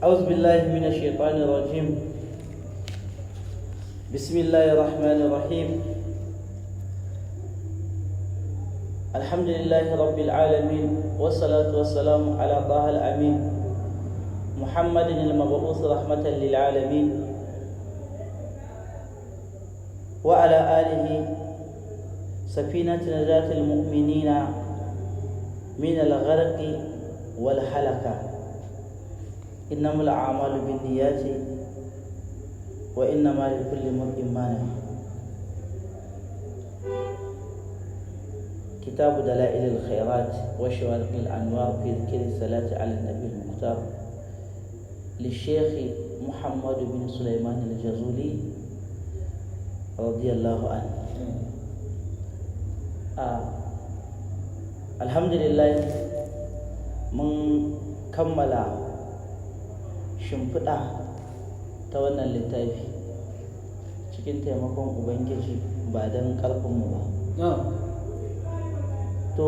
أعوذ بالله من الشيطان الرجيم. بسم الله الرحمن الرحيم. الحمد لله رب العالمين، والصلاة والسلام على طه الأمين محمد المبعوث رحمة للعالمين وعلى آله سفينة نجاة المؤمنين من الغرق والحلقة. إنما الأعمال بالنيات وإنما لكل امرئ ما نوى. كتاب دلائل الخيرات وشوارق الأنوار في ذكر الصلاة على النبي المختار للشيخ محمد بن سليمان الجزولي رضي الله عنه. الحمد لله من كمل shimfiɗa ta wannan littafi cikin taimakon ubangiji ba don ƙarfinmu ba. To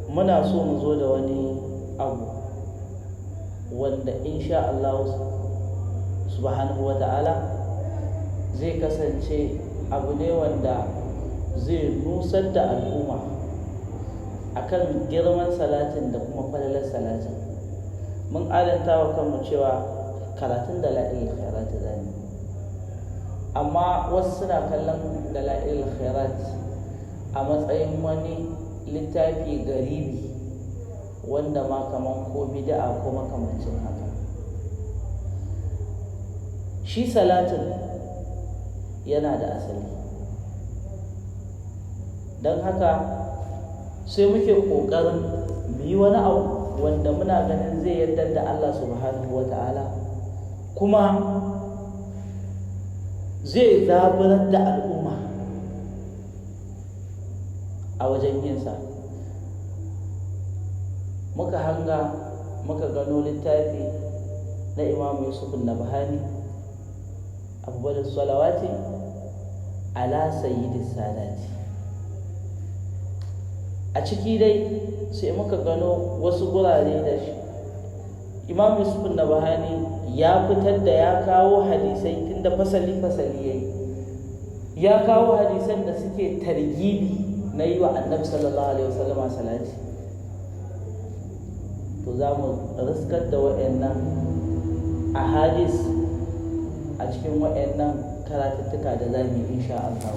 muna so mu zo da wani abu wanda insha Allah subhanahu wa ta'ala zai kasance abu ne wanda zai nusar da al'umma akan girman salatin da kuma falalar salatin. Mun adanta wa kanmu cewa karatun dala'il khairat zani, amma wasu suna kallon dala'il khairat a matsayin wani littafi garibi wanda ma kaman ko bid'a ko makamancin haka. Shi salatin yana da asali, don haka sai muke ƙoƙarin mu yi wani abu wanda muna ganin zai yarda da Allah subhanahu wa ta'ala, kuma zai zaburar da al'umma a wajen yinsa. Muka hanga muka gano littafi na Imam Yusuf an-Nabhani afdal salawati ala sayyidis sadati. A ciki dai sai muka gano wasu gurare da shi Imam Yusuf an-Nabhani ya fitar da ya kawo hadisai tunda fasali yayi, ya kawo hadisan da suke targibi na yi wa annabi sallallahu alaihi wasallam salati. To za mu riskar da waɗannan ahadis a cikin waɗannan karatuttuka da za mu yi insha Allah.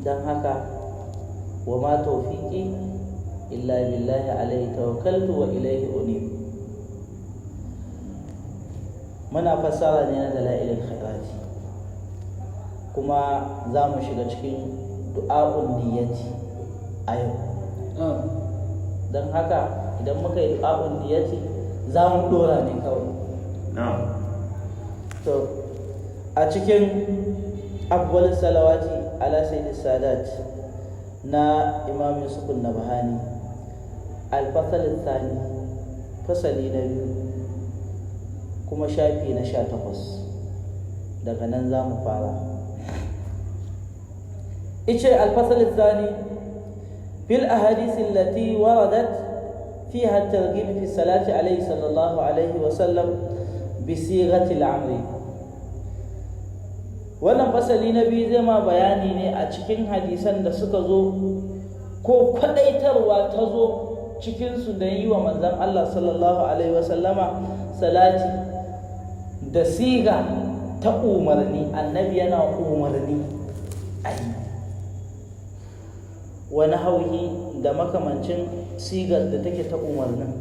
Don haka wa ma tawfiqi illa billahi alaihi tawakkaltu wa ilaihi unib. Muna fassara ne na dala'ilul khairati, kuma za mu shiga cikin du'a'un niyyati a yau. Don haka idan muka yi du'a'un niyyati za mu dora ne kawai. To a cikin afdal salawati ala sayyidis sadat na Imam Yusuf an-Nabhani, al-fasal al-thani, fasali na biyu, kuma shafi na 18, daga nan za mu fara. Ice al-fasal al-thani fil ahadith allati waradat fiha at-targhib fi salati alayhi sallallahu alayhi wa sallam bi sighati al-amri. Wannan fasali na biyu zai ma bayani ne a cikin hadisan da suka zo ko kwadaitarwa ta zo cikinsu da yi wa manzon Allah sallallahu alaihi wa sallama salati da siga ta umarni. Annabi yana umarni a yi wani hauhi da makamancin sigar da take ta umarnin.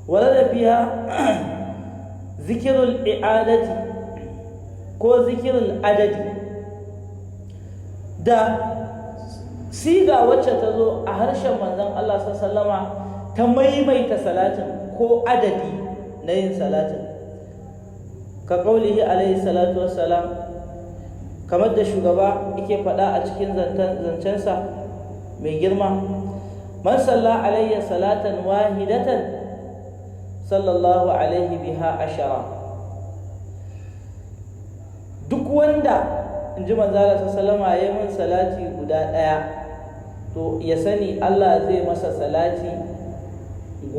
Wadda fiya zikirul i'adati ko zikirul adadi, da siga wacce ta zo a harshen manzon Allah sallama ta maimaita salatin ko adadi na yin salatin, ka qaulihi alaihi salatu wassalam, kamar da shugaba yake faɗa a cikin zancensa mai girma, man salla alayya salatan wahidatan sallallahu alaihi biha ashara. Duk wanda in ji manzala sallama ya yi min salati guda ɗaya, to ya sani Allah zai masa salati 10.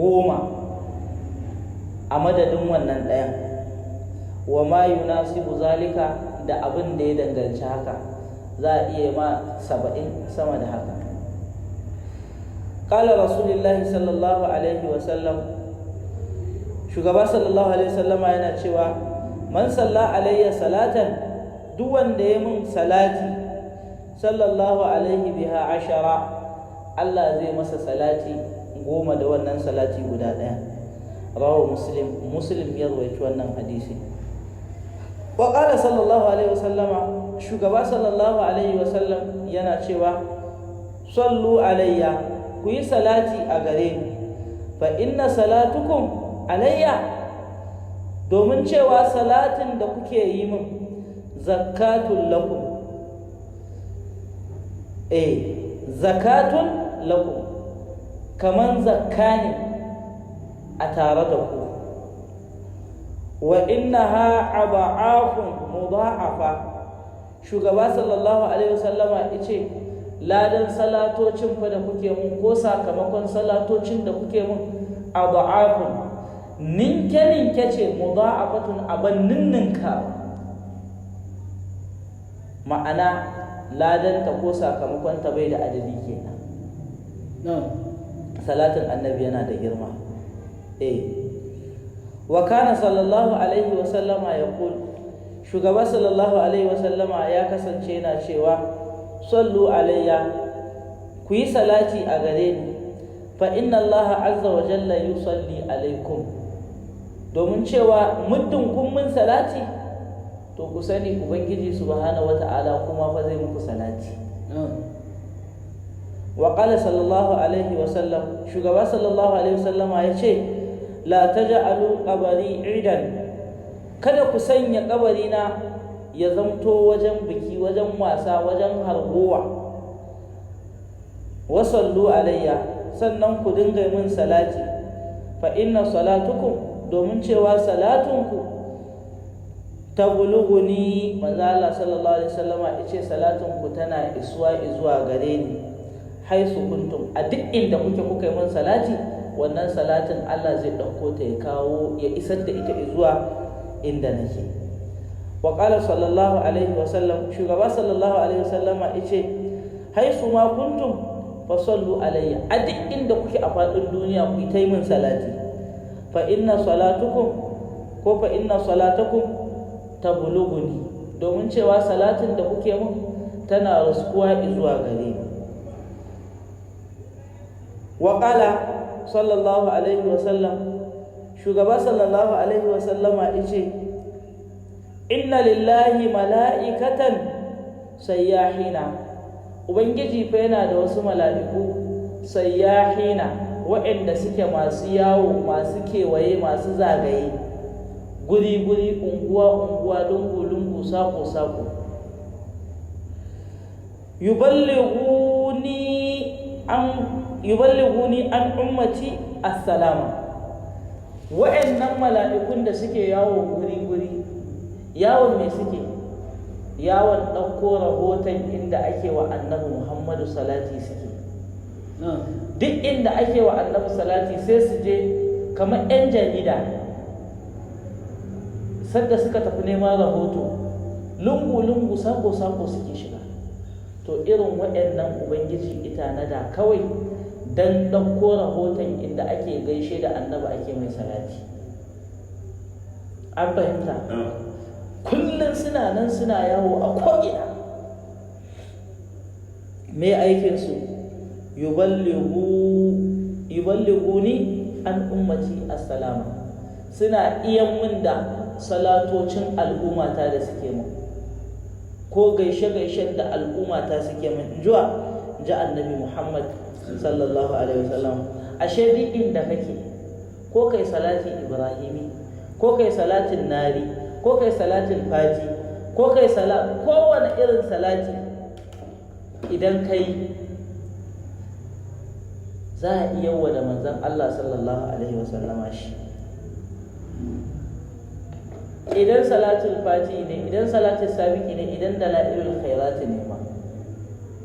a madadin wannan ɗayan, wa ma yunasibu zalika da abin da ya danganci haka, za a iya ma 70 sama da haka. Qala rasulullahi sallallahu alaihi wasallam, shugaba sallallahu alaihi wasallama yana cewa, man salla alayya salatan, duk wanda ya mun salati, sallallahu alaihi biha 10, Allah zai masa salati 10 da wannan salati guda ɗaya. Rawahu Muslim ya rawaito wannan hadisi. Wa qala sallallahu alaihi wasallama, shugaba sallallahu alaihi wasallam yana cewa, sallu alayya, ku yi salati a gare ni, fa inna salatukum alayya, domin cewa salatin da kuke yi min zakatun lakum, zakatun lakum, kaman zakka ne a tare da ku, wa innaha adha'afun mudha'afa. Shugaba sallallahu alaihi wasallama yace, ladan salatocin fa da kuke mun, ko sakamakon salatocin da kuke mun, adha'afun, ninke ce, mudha'afatun, abannin ninka, ma'ana ladanta ko sakamakon ta bai da adadi kenan. Salatin annabi yana da girma. Wa kana sallallahu alaihi wa sallama yaqul, shugaba sallallahu alaihi wa sallama ya kasance yana cewa, sallu alayya, ku yi salati a gare ni, fa inna Allah azza wa jalla yusalli alaikum, domin cewa muddin kun mun salati, to ku sani ubangiji subhanahu wata'ala kuma fa zai muku salati. Wa qala sallallahu alaihi wa sallam, shugaba sallallahu alaihi wa sallama ya ce, la taj'alu qabri idan, kada ku sanya kabarina ya zamto wajen biki, wajen wasa, wajen hargowa. Wa sallu alayya, sannan ku dinga min salati, fa inna salatukum, domin cewa salatunku tablughuni, manzo Allah sallallahu alaihi wasallama yace salatunku tana zuwa gare ni, haisu kuntum, a duk inda kuka yi min salati, wannan salatin Allah zai ɗauko ta ya kawo, ya isar da ita zuwa inda nake. Wa qala sallallahu alaihi wasallam, shugaba sallallahu alaihi wasallama yace, haisu ma kuntum fa sallu alayya, a duk inda kuke a faɗin duniya ku yi ta min salati, fa inna salatakum tablughuni, domin cewa salatin da kuke min tana raskuwa zuwa gare ni. Wa qala sallallahu alaihi wasallam, shugaba sallallahu alaihi wasallama yace, inna lillahi mala'ikatan sayyahina, ubangiji fa yana da wasu mala'iku sayyahina, waɗanda suke masu yawo, masu kewaye, masu zagaye, guri unguwa lungu sako yuballighuni an ummati assalama. Wa'annan mala'ikun da suke yawo guri yawon me suke? Yawon ɗauko rahoton inda ake wa annabi Muhammadu salati suke. Duk inda ake wa annabi salati sai su je kamar 'yan jarida, sadda suka tafi neman rahoto, lungu sako suke shiga. To irin waɗannan ubangiji ita na da kawai don ɗauko rahoton inda ake gaishe da annabi ake mai salati. An fahimta? Kullum suna nan suna yawo a ko'ina. Me aikinsu? yuballighuni an ummati assalama, suna iyan min da salatocin al'ummata da suke min, ko gaishe-gaishen da al'ummata suke min, ji annabi Muhammad sallallahu alaihi wasallam. Ashe duk inda kake, ko kai salati ibrahimi, ko kai salatin nari, ko kai salatin fati, ko kai kowane irin salati idan kai, za a iya wa da manzon Allah sallallahu alaihi wasallama shi. Idan salatul fati ne, idan salatul sabiki ne, idan dalailul khairati ne ma,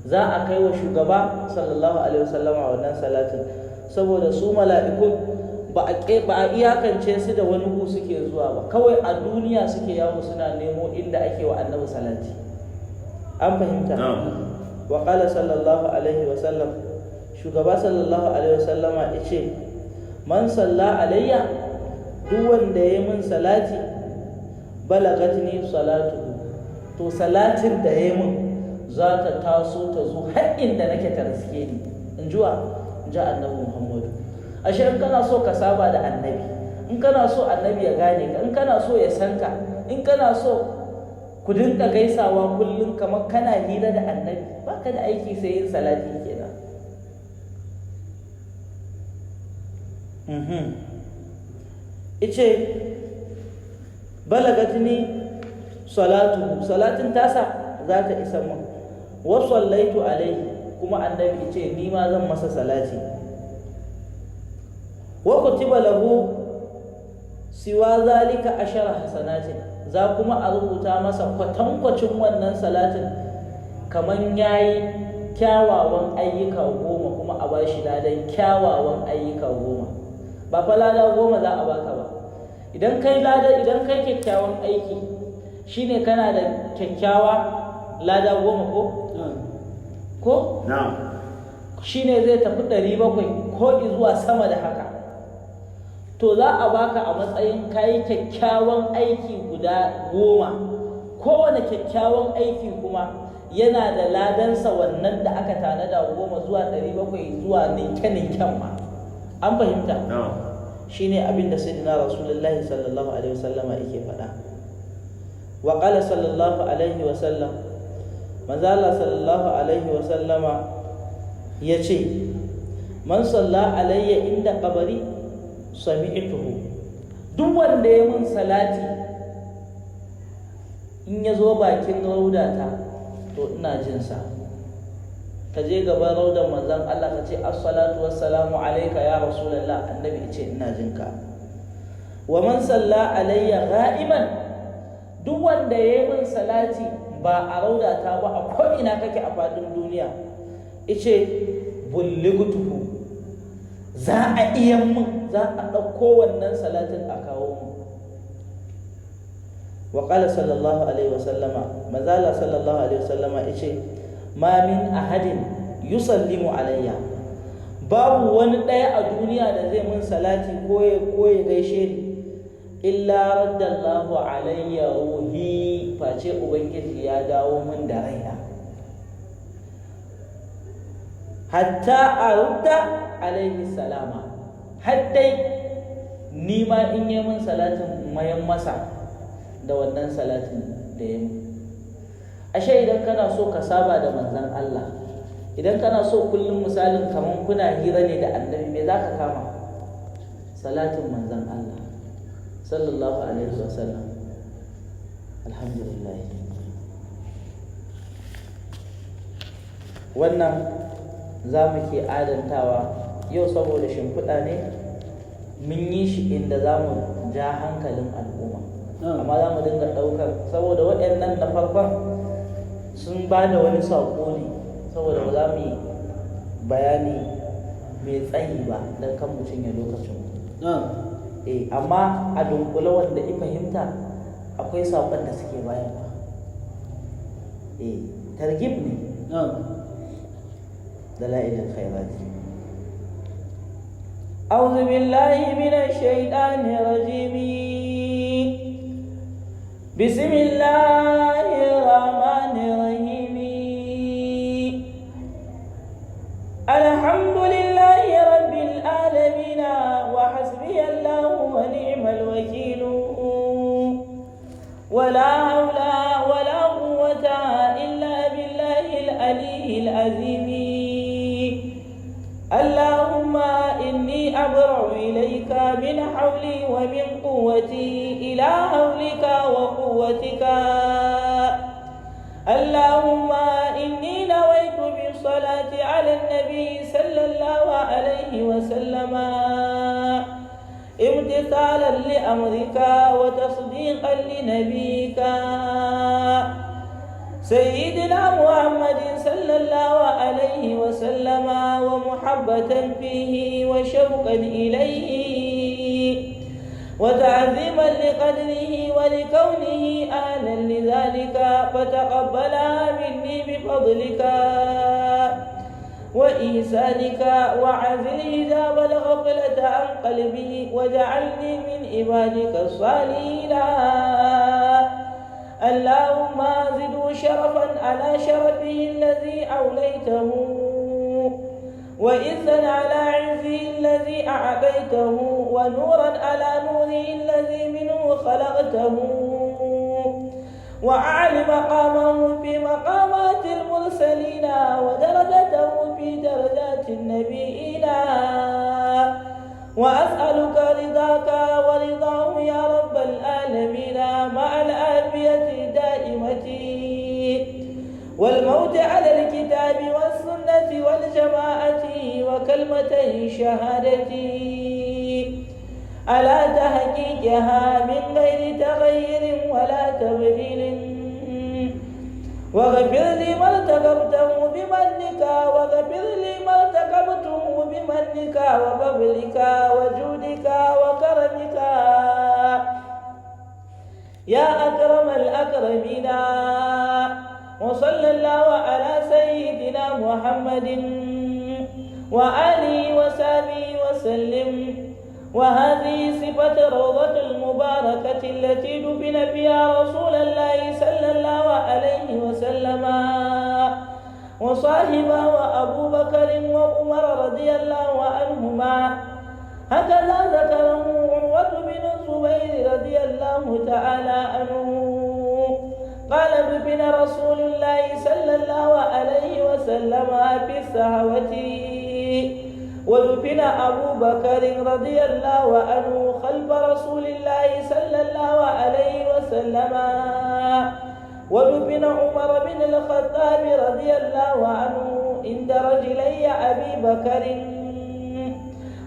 za a kai wa shugaba sallallahu alaihi wasallama wannan salatin, saboda su mala'ikun ba a iyakance su da wani ku suke zuwa ba, kawai a duniya suke yawo suna nemo inda ake wa annabi salati. An fahimta? Wa qala sallallahu alaihi wa sallam, shugaba sallallahu alaihi wa sallama yace man salla alayya, duk wanda yayi min salati balagatni salatu, to salatin da yayi min za ta taso ta zo har inda nake ta riske ni. In ji annabi Muhammadu. Ashe in kana so ka saba da annabi, in kana so annabi ya gane ka, in kana so ya san ka, in kana so ku dinga gaisawa kullum kamar kana hira da annabi, baka da aiki sai yin salati kenan. Ice balagatni salatu, salatin tasa za ta isa mun, wa sallaitu alaihi, kuma annabi ce ni ma zan masa salati. Wa kutiba lahu siwa zalika 10 hasanatin, za kuma a rubuta masa kwatankwacin wannan salatin kaman yayi kyawawan ayyuka 10, kuma a bashi ladan kyawawan ayyuka 10. Ba fa lada 10 za a baka ba. Idan kai kyakkyawan aiki shine kana da kyakkyawa lada 10 ko na'am, shine zai tafi 700 ko zuwa sama da haka. To za a baka a matsayin kayi kyakkyawan aiki guda 10, kowane kyakkyawan aiki kuma yana da ladansa wannan da aka tanada 10 zuwa 700 zuwa ninke-ninken ma. An fahimta? Shine abin da sayyidina Rasulullahi sallallahu alaihi wasallama yake faɗa. Wa qala sallallahu alaihi wasallam, manzo Allah sallallahu alaihi wasallama yace man salla alayya inda qabri sami'tuhu, duk wanda ya mun salati in ya zo bakin raudata to ina jin sa. Ka je gaban raudan manzon Allah ka ce assalatu wassalamu alayka ya rasulullah, annabi ce ina jin ka. Wa man salla alayya gha'iban, duk wanda ya mun salati ba a raudata ba, a ko ina kake a fadin duniya, ice bulligtuhu, za a iya mun, za a ɗauko wannan salatin a kawo mu. Wa qala sallallahu alaihi wasallama, mazala sallallahu alaihi wasallama yace ma min ahadin yusallimu alayya, babu wani ɗaya a duniya da zai mun salati ko ya gaishe ni, illa raddallahu alayya ruhi, face ubangiji ya dawo min da raina, hatta arudda alaihi salama, haddai ni ma in yi min salatin mayan masa da wannan salatin da ya min. Ashe idan kana so ka saba da manzon Allah, idan kana so kullum misalin kaman kuna hira ne da annabi, me za ka kama? Salatin manzon Allah sallallahu alaihi wasallam. Alhamdulillah. Wannan za mu ke adantawa yau saboda shimfiɗa ne, mun yi shi inda za mu ja hankalin al'umma, amma za mu dinga ɗaukar, saboda waɗannan na farkon sun ba da wani saƙo ne, saboda ba za mu yi bayani mai tsayi ba don kan mutum ya lokacin. Amma a dunkule wanda i fahimta akwai saƙon da suke bayarwa. Targib ne. دلائل الخيرات. أعوذ بالله من الشيطان الرجيم. بسم الله الرحمن الرحيم. الحمد لله رب العالمين وحسبي الله ونعم الوكيل ولا حول ولا قوة إلا بالله العلي العظيم. اللهم إني أبرأ إليك من حولي ومن قوتي إلى حولك وقوتك. اللهم إني نويت بالصلاة على النبي صلى الله عليه وسلم امتثالا لأمرك وتصديقا لنبيك سيدنا محمد صلى الله عليه وسلم ومحبة فيه وشوقا إليه وتعظيما لقدره ولكونه أهلا لذلك، فتقبلها مني بفضلك وإحسانك، وعزل حجاب الغفلة عن قلبي، واجعلني من عبادك الصالحين. اللهم زده شرفا على شرفه الذي أوليته، وإذا على عزه الذي أعطيته، ونورا على نوره الذي منه خلقته، وأعلى مقامه في مقامات المرسلين، ودرجته في درجات النبيين. وأسألك رضاك ورضاه يا رب العالمين، مع العافية الدائمة والموت على الكتاب والسنة والجماعة وكلمتي شهادتي على تحقيقها من غير تغير ولا تبديل. واغفر لي ما ارتكبته بمنك، واغفر لي ما ارتكبته بمنك وفضلك وجودك وكرمك يا أكرم الأكرمين. وصلى الله على سيدنا محمد وآله وصحبه وسلم. وهذه صفة روضة المباركة التي دفن فيها رسول الله صلى الله عليه وسلم وصاحبه وأبو بكر وعمر رضي الله عنهما. هكذا ذكره عروة بن الزبير رضي الله تعالى عنه قال: دفن رسول الله صلى الله عليه وسلم في السهوة، ودفن أبو بكر رضي الله عنه خلف رسول الله صلى الله عليه وسلم، ودفن عمر بن الخطاب رضي الله عنه عند رجلي أبي بكر.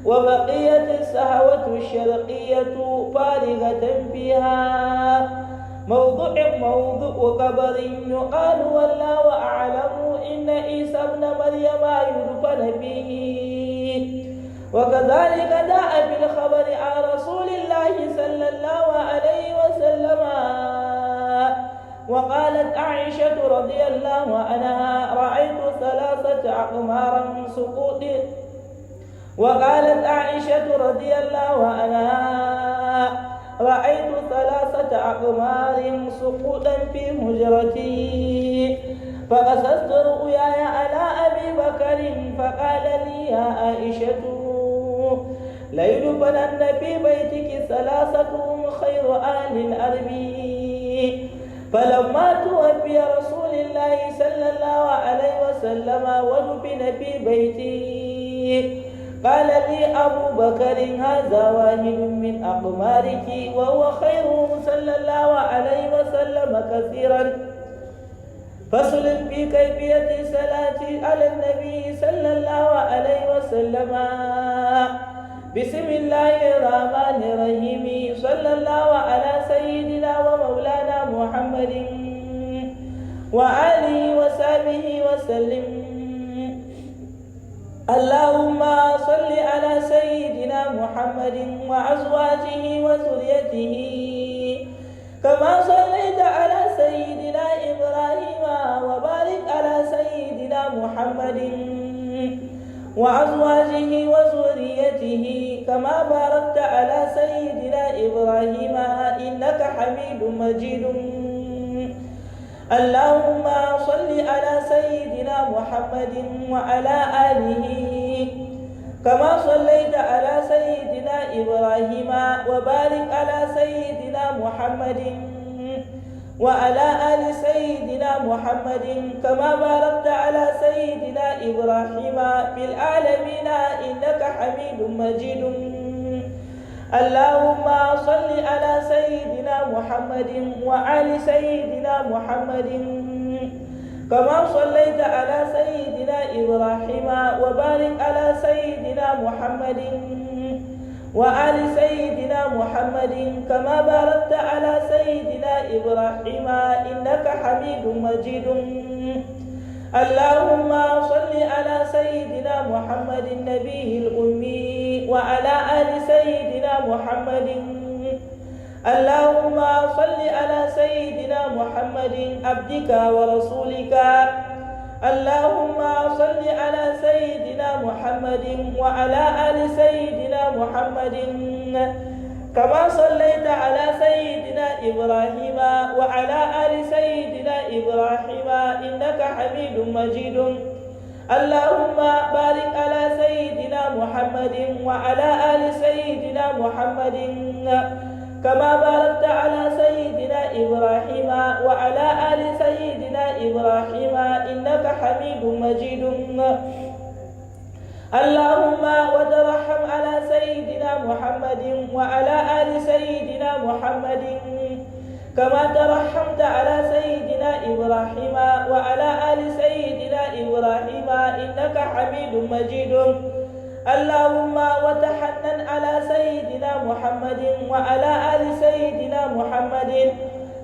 وبقيت السهوة الشرقية فارغة فيها موضع قبر يقال والله أعلم إن عيسى ابن مريم يدفن فيه. وكذلك جاء في الخبر عن رسول الله صلى الله عليه وسلم. وقالت عائشة رضي الله عنها: رأيت 3 أقمار سقوط. وقالت عائشة رضي الله عنها: رأيت 3 أقمار سقوطا في هجرتي، فقصصت رؤياي على أبي بكر، فقال لي: يا عائشة، ليدفنن في بيتك 3 خير أهل الأرض. فلما توفي رسول الله صلى الله عليه وسلم ودفن في بيتي، قال لي أبو بكر: هذا واحد من أقمارك، وهو خيره صلى الله عليه وسلم كثيرا. فصل في كيفية الصلاة على النبي صلى الله عليه وسلم. بسم الله الرحمن الرحيم. صلى الله على سيدنا ومولانا محمد وآله وصحبه وسلم. اللهم صل على سيدنا محمد وأزواجه وذريته كما صليت على سيدنا إبراهيم، وبارك على سيدنا محمد وأزواجه وذريته كما باركت على سيدنا إبراهيم إنك حميد مجيد. اللهم صل على سيدنا محمد وعلى آله كما صليت على سيدنا إبراهيم، وبارك على سيدنا محمد وعلى آل سيدنا محمد كما باركت على سيدنا إبراهيم في العالمين إنك حميد مجيد. اللهم صل على سيدنا محمد وعلى سيدنا محمد كما صليت على سيدنا إبراهيم، وبارك على سيدنا محمد وآل سيدنا محمد كما باركت على سيدنا إبراهيم إنك حميد مجيد. اللهم صل على سيدنا محمد النبي الأمي وعلى آل سيدنا محمد اللهم صل على سيدنا محمد عبدك ورسولك. اللهم صل على سيدنا محمد وعلى آل سيدنا محمد كما صليت على سيدنا إبراهيم وعلى آل سيدنا إبراهيم إنك حميد مجيد. اللهم بارك على سيدنا محمد وعلى آل سيدنا محمد كما باركت على سيدنا إبراهيم وعلى آل سيدنا إبراهيم إنك حميد مجيد. اللهم وترحم على سيدنا محمد وعلى آل سيدنا محمد كما ترحمت على سيدنا إبراهيم وعلى آل سيدنا إبراهيم إنك حميد مجيد. اللهم وتحنن على سيدنا محمد وعلى آل سيدنا محمد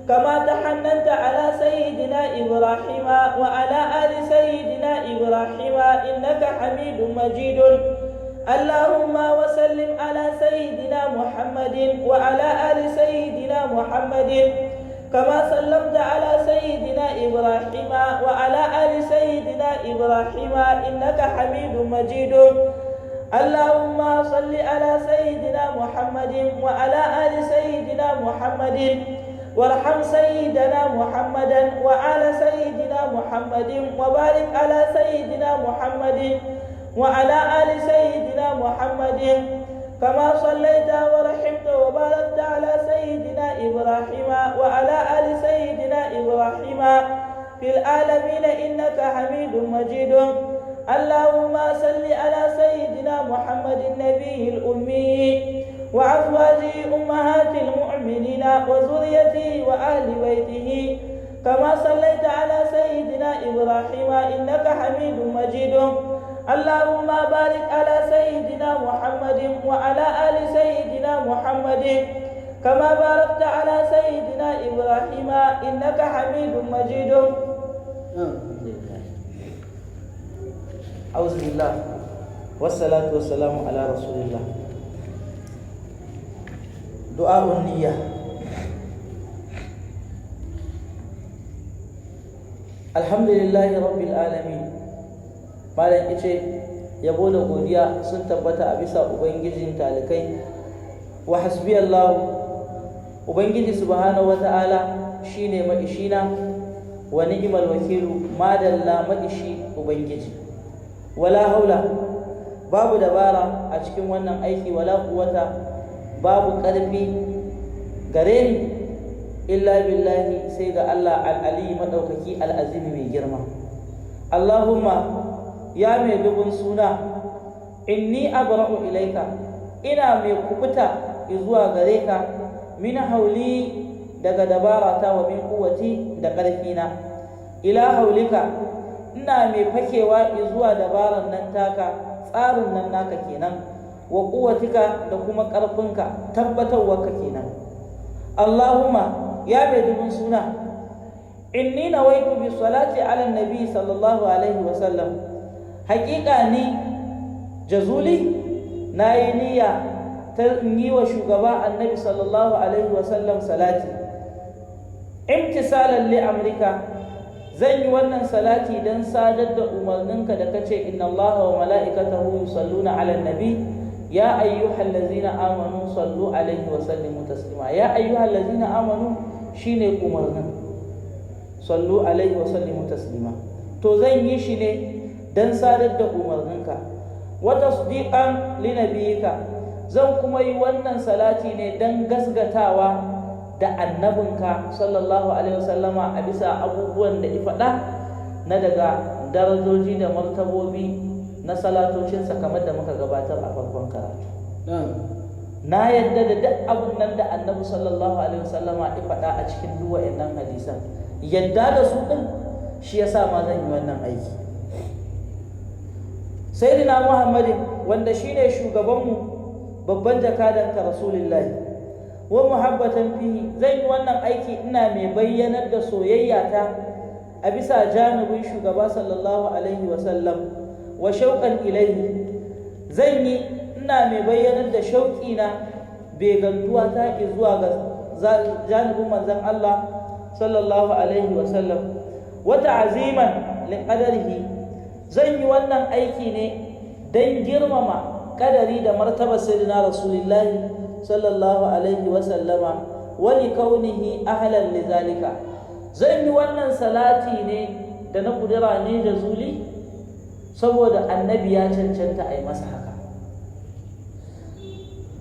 كما تحننت على سيدنا إبراهيم وعلى آل سيدنا إبراهيم إنك حميد مجيد. اللهم وسلم على سيدنا محمد وعلى آل سيدنا محمد كما سلمت على سيدنا إبراهيم وعلى آل سيدنا إبراهيم إنك حميد مجيد. اللهم صل على سيدنا محمد وعلى آل سيدنا محمد وارحم سيدنا محمدا وعلى سيدنا محمد وبارك على سيدنا محمد وعلى آل سيدنا محمد كما صليت ورحمت وباركت على سيدنا إبراهيم وعلى آل سيدنا إبراهيم في العالمين إنك حميد مجيد. اللهم صل على سيدنا محمد النبي الأمي وأزواجه أمهات المؤمنين وذريته وأهل بيته كما صليت على سيدنا إبراهيم إنك حميد مجيد. اللهم بارك على سيدنا محمد وعلى آل سيدنا محمد كما باركت على سيدنا إبراهيم إنك حميد مجيد. أعوذ بالله والصلاة والسلام على رسول الله. دعاء النية. الحمد لله رب العالمين. malam ice yabo da godiya sun tabbata a bisa ubangijin talikai. Wa hasbiyallahu, ubangiji subhanahu wata'ala shine maishina, wa ni'mal wakilu, madalla maishi ubangiji. Wala haula, babu dabara a cikin wannan aiki, wala quwwata, babu ƙarfi gare ni illa billahi, sai ga Allah al-ali madaukaki al-azimi mai girma. Allahumma, ya mai dubun suna, inni abra'u ilaika, ina mai kubuta zuwa gare ka, min hauli, daga dabarata, wa min quwwati, da ƙarfina, ila haulika, ina mai fakewa zuwa dabaran nan taka, tsarin nan naka kenan, wa quwwatika, da kuma ƙarfinka, tabbatarwarka kenan. Allahumma, ya mai dubun suna, inni nawaitu bi salati ala nabi sallallahu alaihi wa sallam, haƙiƙa ni jazuli na yi niyya ta yi wa shugaba annabi sallallahu alaihi wa sallam salati. Imtisalan li amrika, zan yi wannan salati don sadar da umarninka da kace inna Allaha wa mala'ikatahu yusalluna 'alan nabi ya ayyuhallazina amanu sallu alaihi wa sallimu taslima. Ya ayyuhallazina amanu shine umarnin, sallu alaihi wa sallimu taslima. To zan yi shi ne don sadar da umarninka. Wa tasdiqan li nabiyika, zan kuma yi wannan salati ne don gasgatawa da annabinka sallallahu alaihi wasallama a bisa abubuwan da faɗa na daga darajoji da martabobi na salatocinsa, kamar da muka gabatar a farkon karatu. Na yadda da duk abin nan da annabi sallallahu alaihi wasallama ya faɗa a cikin duk wa'annan hadisan, yadda da su din shi yasa ma zan yi wannan aiki. Sayyidina Muhammadin, wanda shine shugabanmu, babban jakadan ka rasulullahi, wa muhabbatan fihi, zan yi wannan aiki ina mai bayyanar da soyayyata a bisa janibin shugaba sallallahu alaihi wasallam, wa shauqan ilaihi, zan yi ina mai bayyanar da shauƙina, begantuwa ta zuwa ga janibin manzon Allah sallallahu alaihi wasallam wa ta'ziman li qadarihi. Zan yi wannan aiki ne dan girmama kadari da martabar sayyidina rasulullahi sallallahu alaihi wasallama wa li kaunihi ahlan li zalika. Zan yi wannan salati ne da na kudura ne da zuli saboda annabi ya cancanta a yi masa haka.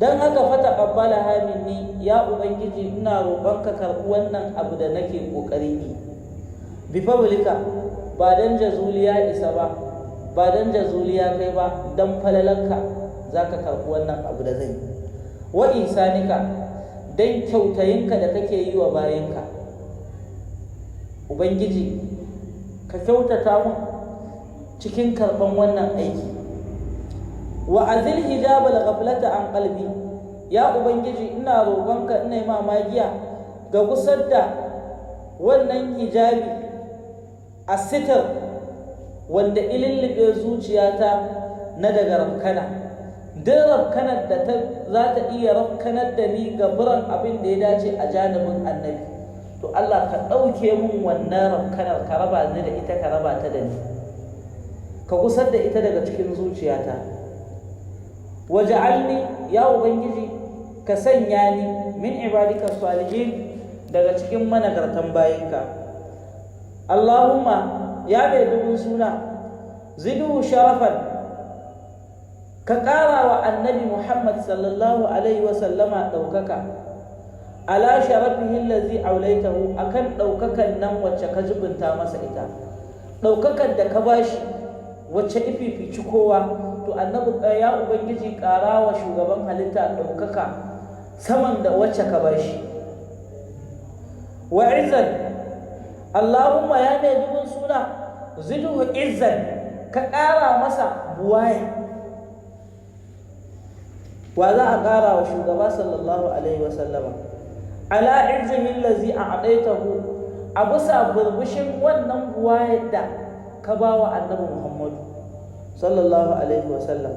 don haka fata ƙabbala hamini, ya ubangiji ina roƙonka karɓi wannan abu da nake ƙoƙari yi bi fadlika, ba don jazuli ya isa ba, ba don jazuli ya kai ba, don falalanka za ka karɓi wannan abu da zai yi. Wa isanika, don kyautayinka da kake yi wa bayinka. Ubangiji ka kyautata mun cikin karɓan wannan aiki. Wa azil hijabal ghaflata an qalbi, ya ubangiji ina roƙonka ina yi mamagiya ga gusar da wannan hijabi a sitar wanda ilillibe zuciyata na daga rafkana. Duk rafkanar da za ta iya rafkanar da ni ga biran abin da ya dace a janibin annabi, to Allah ka ɗauke mun wannan rafkanar, ka raba ni da ita, ka raba ta da ni, ka gusar da ita daga cikin zuciyata. Waja'alni, ya ubangiji ka sanya ni min ibadika salihin, daga cikin managartan bayinka. Allahumma, ya mai dubin suna, zidu sharafan, ka ƙara wa annabi Muhammad sallallahu alaihi wasallama ɗaukaka, ala sharafihin lazi aulaitahu, akan ɗaukakan nan wacce ka jibinta masa ita, ɗaukakan da ka bashi wacce ififici kowa, to annabi ya ubangiji ƙara wa shugaban halitta ɗaukaka saman da wacce ka bashi. Wa izzan, Allahumma ya mai dubin suna, ziduhu izzan, ka ƙara masa buwaya. Wa za a ƙara wa shugaba sallallahu alaihi wasallama? Ala izzihin lazi a aɗaitahu, a bisa burbushin wannan buwayar da ka ba wa annabi Muhammadu sallallahu alaihi wasallam.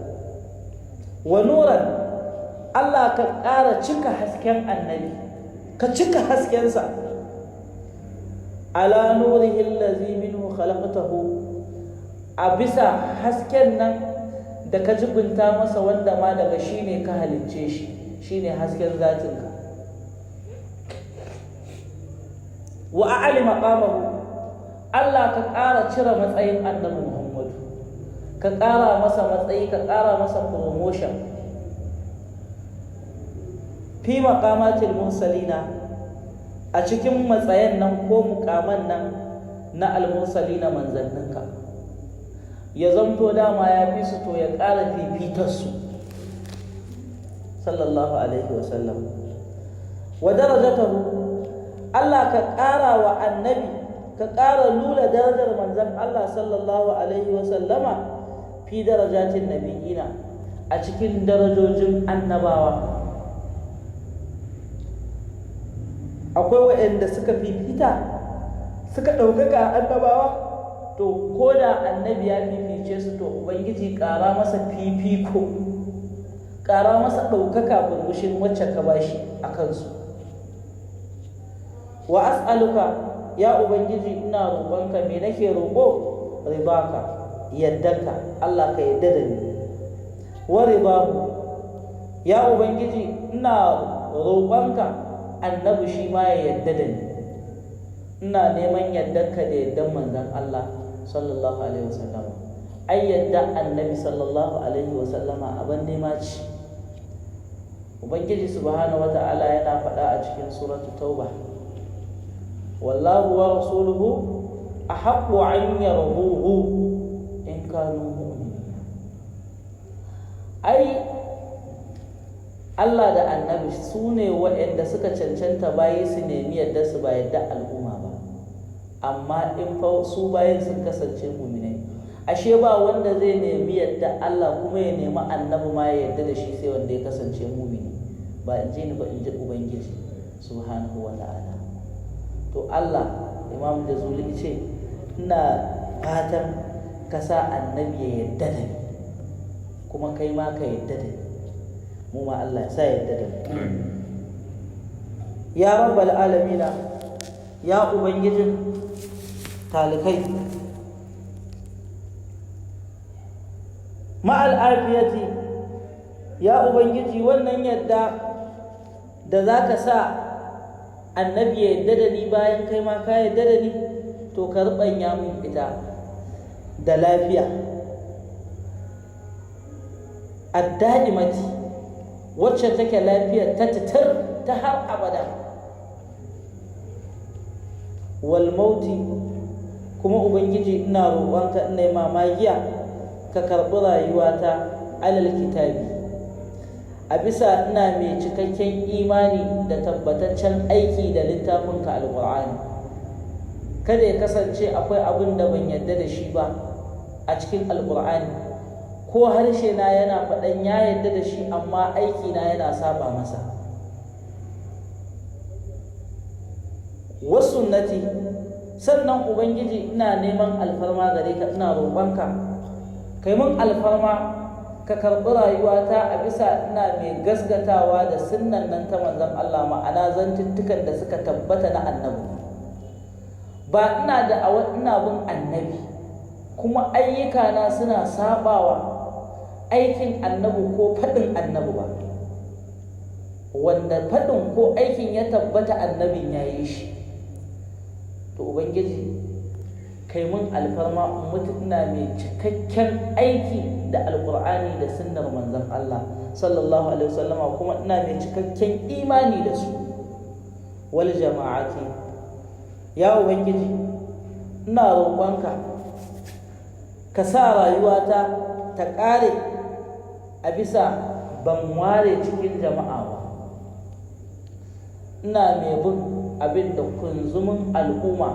Wa nuran, Allah ka ƙara cika hasken annabi, ka cika haskensa. Ala nurihi allazi minhu khalaqtahu, a bisa hasken nan da ka jibinta masa, wanda ma daga shi ne ka halicce shi, shine hasken zatinka. Wa a'li maqamahu, Allah ka ƙara cire matsayin annabi Muhammadu, ka ƙara masa matsayi, ka ƙara masa promotion fi maqamatil mursalina, a cikin matsayin nan ko muƙaman nan na al-mursalina manzanninka. Ya zamto dama ya fi su, to ya ƙara fifitarsu sallallahu alaihi wasallam. Wa darajatahu, Allah ka ƙara wa annabi, ka ƙara lula darajar manzan Allah sallallahu alaihi wasallama fi darajatin nabiyina, a cikin darajojin annabawa. Akwai waɗanda suka fifita, suka ɗaukaka annabawa, to ko da annabi ya fifice su, to ubangiji ƙara masa fifiko, ƙara masa ɗaukaka burbushin wacce ka bashi a kansu. Wa as'aluka, ya ubangiji ina roƙonka, me nake roƙo? Ribaka, yaddarka, Allah ka yadda da ni. Wa ribahu, ya ubangiji ina roƙonka annabi shi ma ya yadda da ni. Ina neman yaddarka da yaddan manzon Allah sallallahu alaihi wasallam. Ai yadda annabi sallallahu alaihi wasallama abin nema ce. Ubangiji subhanahu wata'ala yana faɗa a cikin suratu tauba, wallahu wa rasuluhu ahaqqu an yarduhu in kanu mu'minin. Ai Allah da annabi su ne waɗanda suka cancanta bayi su nemi yadda su ba yadda al'umma ba, amma in fa su bayin sun kasance mu'minai. Ashe ba wanda zai nemi yadda Allah kuma ya nemi annabi ma ya yadda da shi, sai wanda ya kasance mu'mini. Ba in ji ni ba, in ji ubangiji subhanahu wa ta'ala. To Allah, Imam Jazuli ce, ina fatan ka sa annabi ya yadda da ni, kuma kai ma ka yadda da ni, mu ma Allah ya sa yadda da mu. ya rabbal alamina, ya ubangijin talikai. Ma'al afiyati, ya ubangiji wannan yadda da za ka sa annabi ya yadda da ni bayan kai ma ka yadda da ni, to ka ruɓanya min ita da lafiya adda'imati, wacce take lafiya ta titir ta har abada, wal mauti, kuma ubangiji ina roƙonka, ina mamagiya ka karɓi rayuwata alal kitabi, a bisa ina mai cikakken imani da tabbataccen aiki da littafinka alƙur'ani. Kada ya kasance akwai abin da ban yarda da shi ba a cikin alƙur'ani, ko harshe na yana faɗan ya yarda da shi amma aiki na yana saba masa. Wasunnati, sannan ubangiji ina neman alfarma gare ka, ina roƙonka kai mun alfarma ka karɓi rayuwata a bisa ina mai gasgatawa da sunnan nan ta manzon Allah, ma'ana zantuttukan da suka tabbata na annabi. Ba ina da ina bin annabi kuma ayyukana suna sabawa aikin annabi ko faɗin annabi ba, wanda faɗin ko aikin ya tabbata annabin ya yi shi. To ubangiji kai mun alfarma mutu ina mai cikakken aiki da alkur'ani da sunnar manzon Allah sallallahu alaihi wasallama, kuma ina mai cikakken imani da su. Wal jama'ati, ya ubangiji ina roƙonka ka sa rayuwata ta ƙare a bisa ban ware cikin jama'a ba, ina mai bin abin da kunzumin al'umma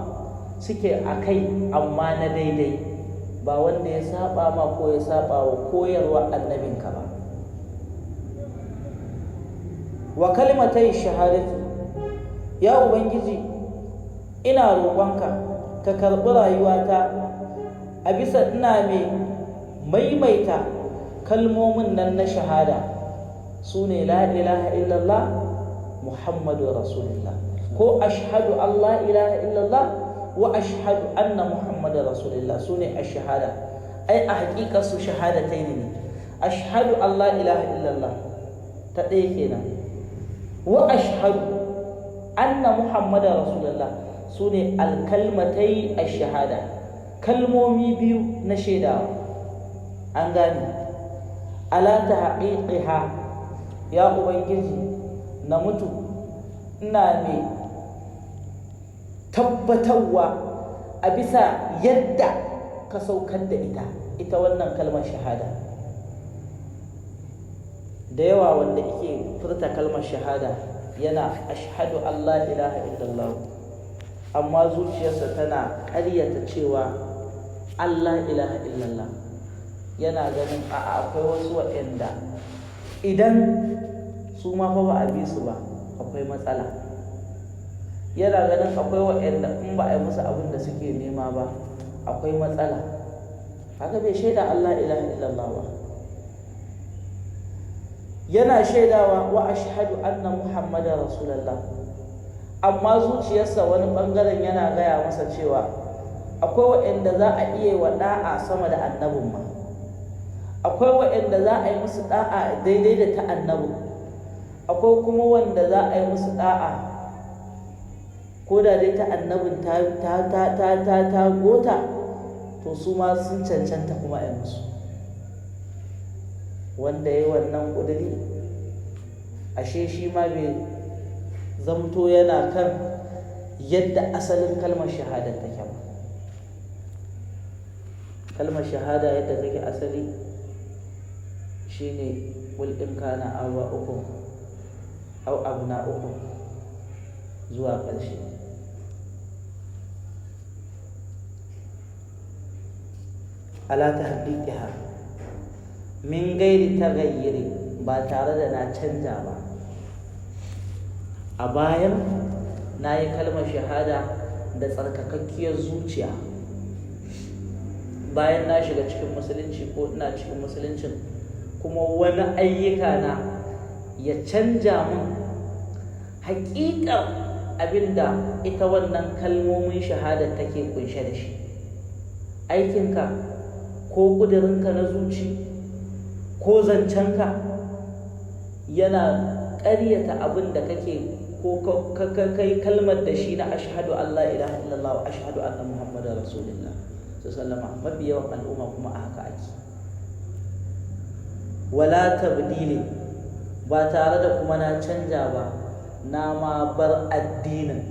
suke a kai amma na daidai, ba wanda ya saba ma ko ya saba wa koyarwa annabinka ba. Wa kalimatai shahadati, ya ubangiji ina roƙonka ka karɓi rayuwata a bisa ina mai maimaita kalmomin nan na shahada, su ne la ilaha illallah muhammadu rasulullah, ko ashhadu an la ilaha illallah wa ashhadu anna muhammadar rasulullah, su ne ashhada. Ai a haƙiƙa su shahadatai ne, ashhadu an la ilaha illallah ta ɗaya kenan, wa ashhadu anna muhammadar rasulullah, su ne alkalmatai ashhada, kalmomi biyu na shaidawa. An gane, ala ta haƙiƙiha, ya ubangiji na mutu ina mai tabbatarwa a bisa yadda ka saukar da ita wannan kalmar shahada. Da yawa wanda yake furta kalmar shahada yana ashhadu an la ilaha illallah, amma zuciyarsa tana ƙaryata cewa Allah ilaha illallah. Yana ganin akwai wasu waɗanda idan su ma fa ba a bi su ba akwai matsala. Yana ganin akwai waɗanda in ba a yi musu abin da suke nema ba akwai matsala. Haka bai shaida Allah ilaha illallah ba. Yana shaidawa wa ashhadu anna muhammadar rasulullah, amma zuciyarsa wani bangaren yana gaya masa cewa akwai waɗanda za a iya wa da'a sama da annabin ma, akwai waɗanda za a yi musu da'a daidai da ta annabin, akwai kuma wanda za a yi musu da'a ko da dai ta annabin ta gota, to su ma sun cancanta kuma a yi musu. Wanda ya yi wannan ƙudiri ashe shi ma bai zamto yana kan yadda asalin kalmar shahada take ba. Kalmar shahada yadda take asali shine qul in kana aba'ukum aw abna'ukum zuwa ƙarshe. Ala tahqiqiha min gairi taghayyiri, ba tare da na canja ba. A bayan na yi kalmar shahada da tsarkakakkiyar zuciya, bayan na shiga cikin musulunci ko ina cikin musuluncin, kuma wani ayyuka na ya canja min haƙiƙar abinda ita wannan kalmomin shahada take kunshe da shi. Aikinka ko ƙudurinka na zuci ko zancenka yana ƙaryata abin da kake ko kai kalmar da shi na ashhadu an la ilaha illallah wa ashhadu anna muhammadar rasulullah sallama. Mafi yawan al'umma kuma a haka ake. Wala tabdili, ba tare da kuma na canja ba, na ma bar addinin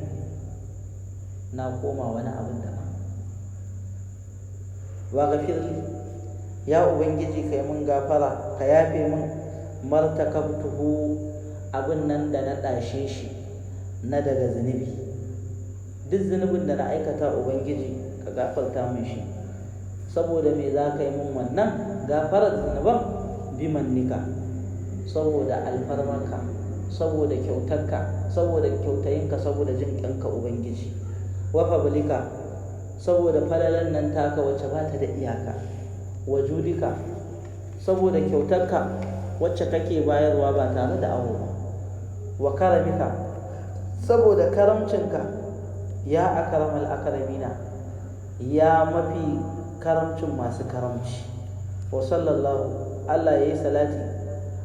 na koma wani abin da ba. Wa gafirli, ya ubangiji kai mun gafara, ka yafe mun martakabtuhu, abin nan da na ɗashe shi na daga zunubi. Duk zunubin da na aikata ubangiji ka gafarta min shi. Saboda me za ka yi mun wannan gafarar zunuban? Bimannika, saboda alfarmarka, saboda kyautarka, saboda kyautayinka, saboda jin ƙanka ubangiji. Wa fablika, saboda falalan nan taka wacce ba ta da iyaka. Wa judika, saboda kyautarka wacce kake bayarwa ba tare da awo ba. Wa karamika, saboda karamcinka, ya akramal akramina, ya mafi karamcin masu karamci. Wa sallallahu, Allah ya yi salati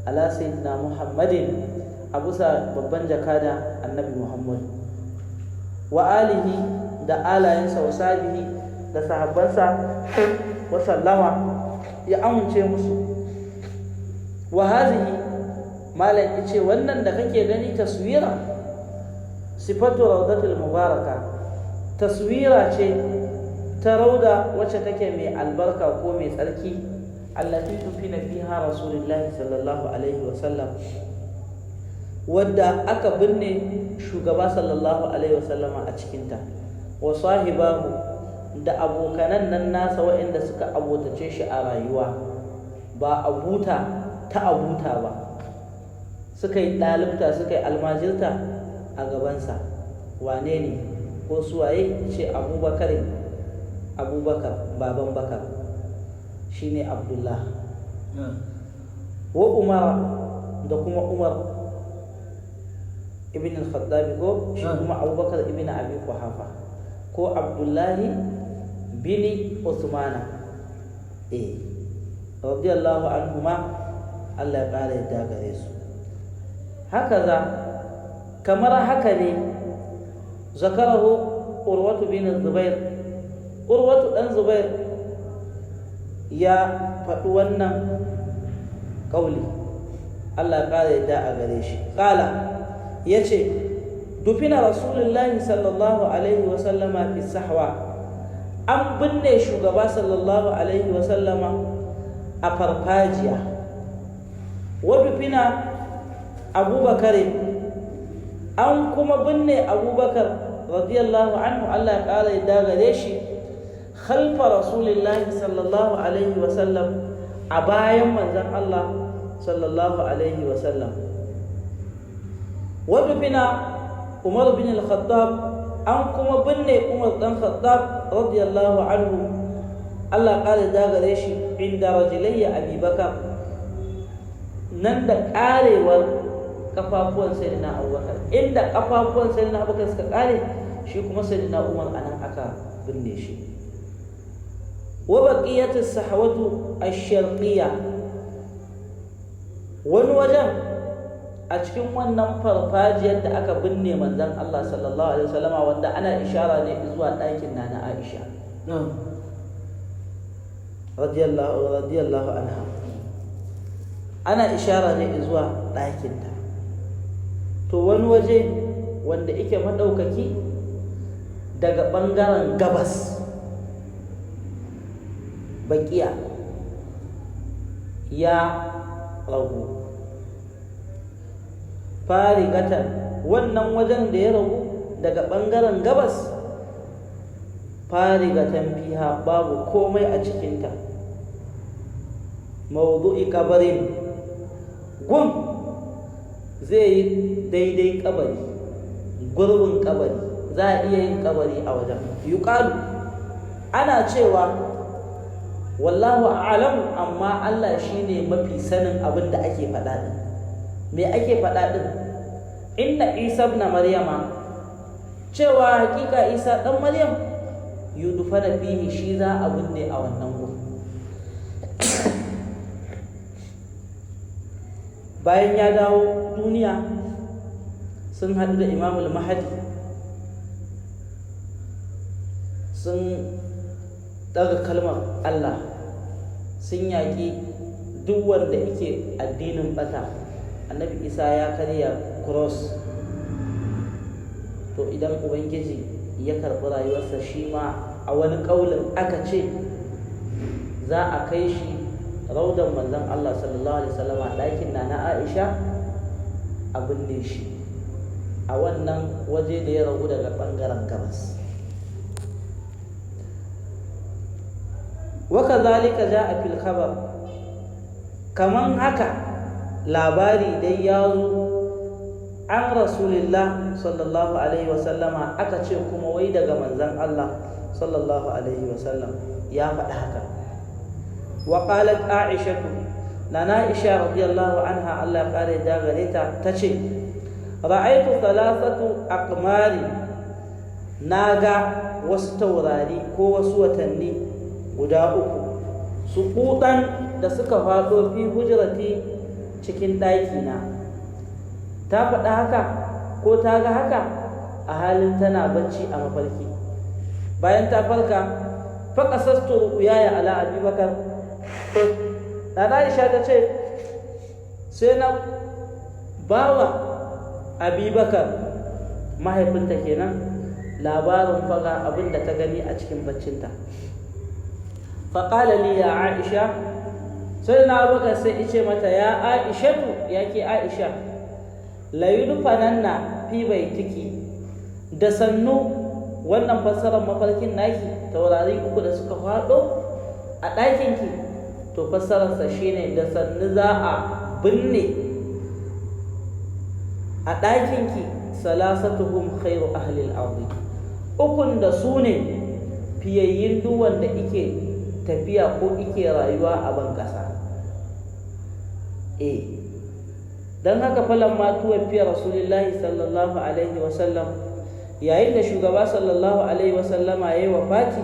ala sayyidina Muhammadin, a bisa babban jakada annabi Muhammad, wa alihi, da alayensa, wa sahbihi, da sahabbansa, wa sallama, ya amince musu. Wa hazihi, malam yace wannan da kake gani taswira, sifatu rawdatul mubaraka, taswira ce ta rauda wacce take mai albarka ko mai tsarki, allati tufina fiha rasulullahi sallallahu alaihi wa sallam, wadda aka binne shugaba sallallahu alaihi wa sallama a cikinta. Wa sahibahu, da abokanan nan nasa waɗanda suka abotace shi a rayuwa, ba abuta ta abuta ba, suka yi ɗalibta, suka yi almajirta a gabansa. Wane ne ko suwaye? Ce Abubakar, baban Bakar, shine Abdullah. Wa Umar, da kuma Umar ibn al-Khattab, ko shi kuma Abubakar ibn Abi Quhafa, ko Abdullahi bin Uthmana, radiyallahu anhuma, Allah ya ƙara yadda gare su. Hakaza, kamar haka ne, zakarahu Urwatu bin Zubair, Urwatu ɗan Zubair ya faɗi wannan ƙauli, Allah ya ƙara yadda a gare shi. Ƙala, ya ce, dufina Rasulullahi sallallahu alaihi wasallama fi sahwa, an binne shugaba sallallahu alaihi wasallama a farfajiya. Wa dufina Abubakar, an kuma binne Abubakar radiyallahu anhu, Allah ya ƙara yadda gare shi, khalfa Rasulillahi sallallahu alaihi wasallam, a bayan manzon Allah sallallahu alaihi wasallam. Wa dufina Umar bin al-Khattab, an kuma binne Umar dan Khattab radiyallahu anhu, Allah ya ƙara yadda gare shi, inda rajulayya Abi Bakar, nan da ƙarewar kafafuwan sayyidina Abubakar, inda kafafuwan sayyidina Abubakar suka kare, shi kuma sayyidina Umar anan aka binne shi. Wa baqiyatus sahwatu ash-sharqiyya, wani wajen a cikin wannan farfajiyar da aka binne manzon Allah sallallahu alaihi wasallama, wanda ana ishara ne zuwa ɗakin Nana Aisha radiyallahu anha, ana ishara ne zuwa ɗakinta. To wani waje wanda yake maɗaukaki daga ɓangaren gabas, baƙiya ya ragu. Farigatan, wannan wajen da ya ragu daga ɓangaren gabas, farigatan fiha, babu komai a cikinta. Mawdu'i kabarin, gun zai yi daidai kabari, gurbin kabari, za a iya yin kabari a wajen. Yuqalu, ana cewa wallahu a'lam, amma Allah shine mafi sanin abin da ake faɗa din. Me ake faɗa din? inna Isa ibn Maryama cewa hakika Isa dan Maryam yudfana fihi shi za a binne a wannan gurin bayan ya dawo duniya sun haɗu da Imamul Mahdi sun daga kalmar Allah sun yaƙi duk wanda yake addinin bata. Annabi Isa ya karya cross, to idan Ubangiji ya karɓi rayuwarsa shi ma a wani ƙaulin aka ce za a kai shi raudan manzon Allah sallallahu alaihi wasallama ɗakin na Aisha a binne shi a wannan waje da ya ragu daga ɓangaren gabas. Waka zalika ja a fil khabar, kaman haka labari dai ya zo an rasulillah sallallahu alaihi wasallama aka ce kuma wai daga manzon Allah sallallahu alaihi wasallam ya faɗi haka. Wa qalat Aisha, nana Aisha radiyallahu anha Allah ya kare da gare ta tace ra'aytu thalathatu aqmari, naga wasu taurari ko wasu watanni guda uku su kudan da suka faɗo fi hujrati cikin ɗakina. Ta faɗa haka ko ta ga haka a halin tana bacci a mafarki. Bayan ta farka faƙasastu ru'yaya ala Abi Bakar, Nana Aisha ta ce sai na bawa Abi Bakar mahaifinta kenan labarin faga abin da ta gani a cikin baccinta. Faƙala li ya Aisha, sai na Abubakar sai ice mata ya Aishatu, ya ke Aisha, la yudfananna fi baitiki, da sannu wannan fassarar mafarkin naki taurari uku da suka faɗo a ɗakinki, to fassararsa shine da sannu za a binne a ɗakinki salasatuhum khairu ahlil ardi, ukun da su ne fiyayyin duk wanda ike tafiya ko ike rayuwa a ban ƙasa. Don haka falan ma tuwafiya rasulullahi sallallahu alaihi wasallam, yayin da shugaba sallallahu alaihi wasallama ya yi wafati,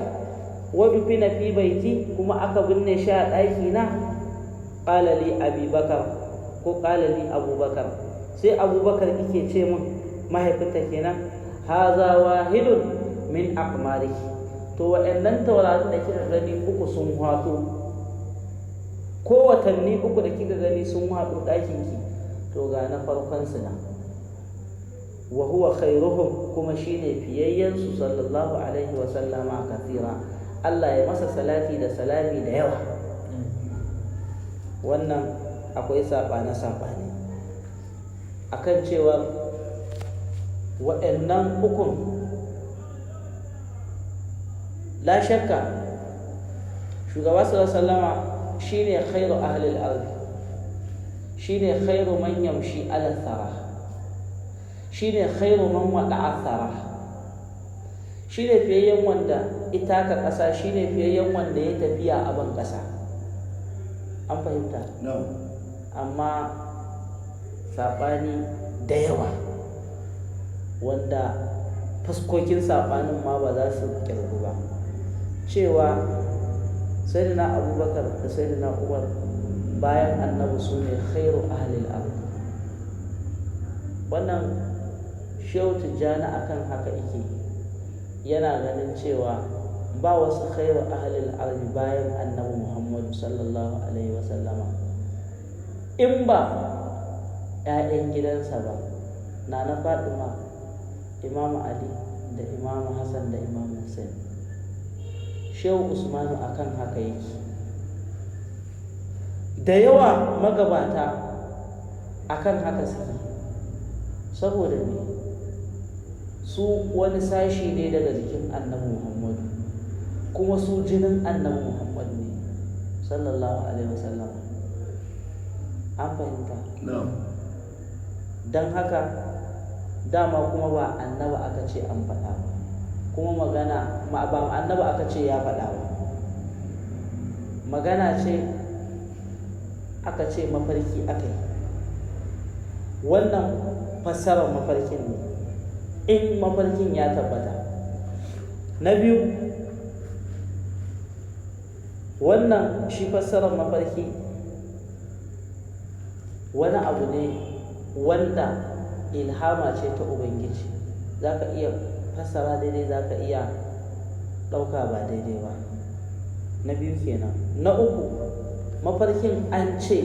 wadda fi na fi baiti kuma aka binne shi a ɗaki na, ƙalali abubakar ko ƙalali abubakar, sai abubakar ike ce min mahaifinta kenan, haza wahidun min aqmariki, to waɗannan taurarin da kika gani uku sun haɗu ko watanni uku da kika gani sun haɗu ɗakinki, to ga na farkon su na, wa huwa khairuhum, kuma shine fiyayyen su sallallahu alaihi wa sallama kathira. Allah ya masa salati da salami da yawa. Wannan akwai saɓane akan cewa waɗannan ukun la shakka shugaba sallallahu alaihi wasallama shine khairu ahli al-ard, shine khairu man yamshi ala thara, shine khairu man wada'a thara, shine fiyayyen wanda ita ka kasa, shine fiyayyen wanda ya tafiya a ban kasa. An fahimta? Amma sabani da yawa wanda fuskokin sabanin ma ba za su kirgu ba, cewa sayyidina Abubakar da sayyidina Umar bayan annabi su ne khairu ahlil ard. Wannan Shehu Tijjani akan haka yake, yana ganin cewa ba wasu khairu ahlil ard bayan annabi Muhammadu sallallahu alaihi wasallama in ba 'ya'yan gidansa ba, Nana Fatima, Imam Ali da Imam Hassan da Imam Hussein. Shehu Usmanu akan haka yake. Da yawa magabata akan haka suke, saboda ne su wani sashi ne daga jikin annabi Muhammadu, kuma su jinin annabi Muhammadu ne sallallahu alaihi wasallam. An fahimta? Don haka dama kuma ba annabi aka ce an faɗa ba, kuma magana ba annabi aka ce ya faɗa ba, magana ce aka ce mafarki aka yi. Wannan fassarar mafarkin ne in mafarkin ya tabbata. Na biyu, wannan shi fassarar mafarki wani abu ne wanda ilhama ce ta Ubangiji, za ka iya fassara daidai, za ka iya ɗauka ba daidai ba. Na biyu kenan. Na uku, mafarkin an ce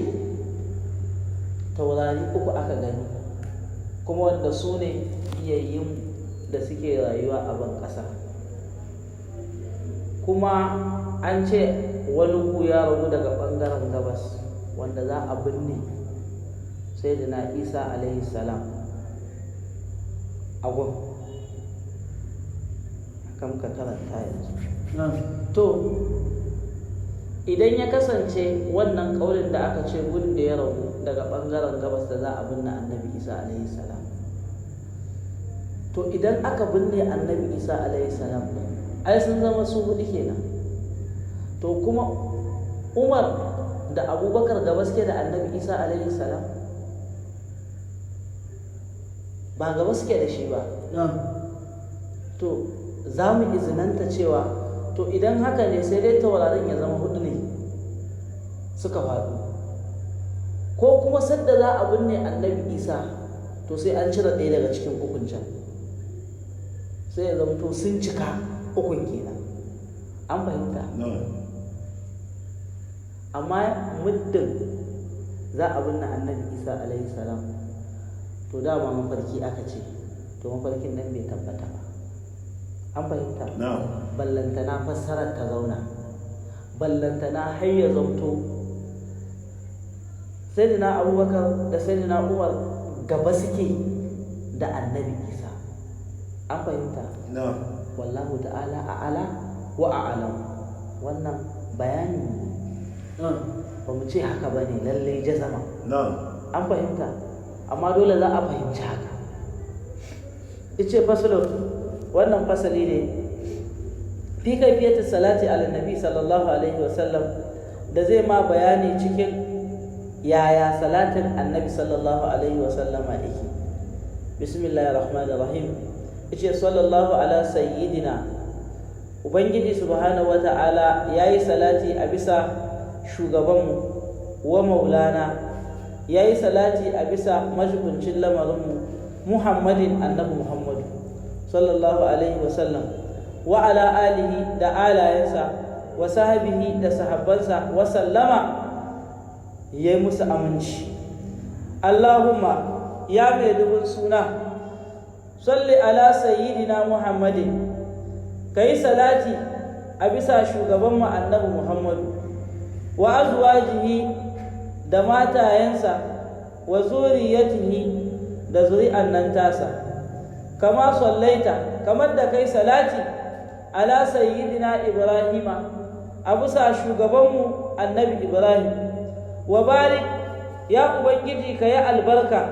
taurari uku aka gani, kuma wanda su ne iyayyun da suke rayuwa a ban ƙasa, kuma an ce wani ku ya ragu daga ɓangaren gabas wanda za a binne sayyidina Isa alaihi salam a gun, kan ka karanta yanzu. To idan ya kasance wannan kaulin da aka ce gun da ya ragu daga ɓangaren gabas da za a binne annabi Isa alaihi salam, to idan aka binne annabi Isa alaihi salam ai sun zama su hudu kenan. To kuma Umar da Abubakar gaba suke da annabi Isa alaihi salam? Ba gaba suke da shi ba. To za mu izinanta cewa to idan haka ne sai dai taurarin ya zama hudu ne suka faɗo, ko kuma sadda za a binne annabi Isa to sai an cire ɗaya daga cikin ukun can, sai ya zama to sun cika ukun kenan. An fahimta? Amma muddin za a binne annabi Isa alaihi salam, to dama mafarki aka ce, to mafarkin nan bai tabbata ba. An fahimta? Ballantana fassarar ta zauna, ballantana har ya zamto sayyidina Abubakar da sayyidina Umar gaba suke da annabi Isa. An fahimta? Wallahu ta'ala a'ala wa a'lam. Wannan bayani ba mu ce haka ba ne lallai jazama. An fahimta? Amma dole za a fahimci haka. Ice fasalin wannan fasali ne fi kaifiyatin salati ala nabi sallallahu alaihi wasallam, da zai ma bayani cikin yaya salatin annabi sallallahu alaihi wasallama yake. Bismillahir rahmanir rahim. Ice sallallahu ala sayyidina, ubangiji subhanahu wata'ala yayi salati a bisa shugabanmu wa maulana, yayi salati a bisa majibincin lamarinmu Muhammadin annabi Muhammadu sallallahu alaihi wasallam, wa ala alihi da alayensa, wa sahabihi da sahabbansa, wa sallama yayi musu aminci. Allahumma ya mai dubun suna, salli ala sayyidina Muhammadin, kai salati a bisa shugabanmu annabi Muhammadu, wa azwajihi da matayensa, wa zuriyatihi da zuri'an nan tasa, kama sallaita kamar da kai salati ala sayyidina Ibrahima a bisa shugabanmu annabi Ibrahim, wa barik ya ubangiji ka yi albarka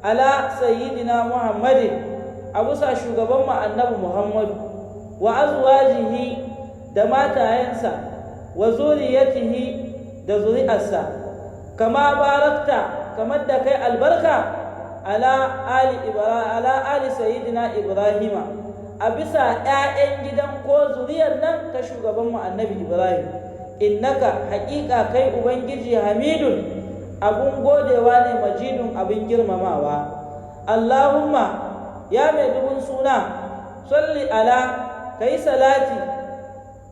ala sayyidina Muhammadin a bisa shugabanmu annabi Muhammadu, wa azwajihi da matayensa, wa zuriyatihi da zuri'arsa, kama barakta kamar da kai albarka ala ali sayyidina Ibrahima a bisa ƴaƴan gidan ko zuriyar nan ta shugabanmu annabi Ibrahim. Innaka haƙiƙa kai ubangiji hamidun abun godewa ne, majidun abin girmamawa. Allahumma ya mai dubun suna, salli ala kai salati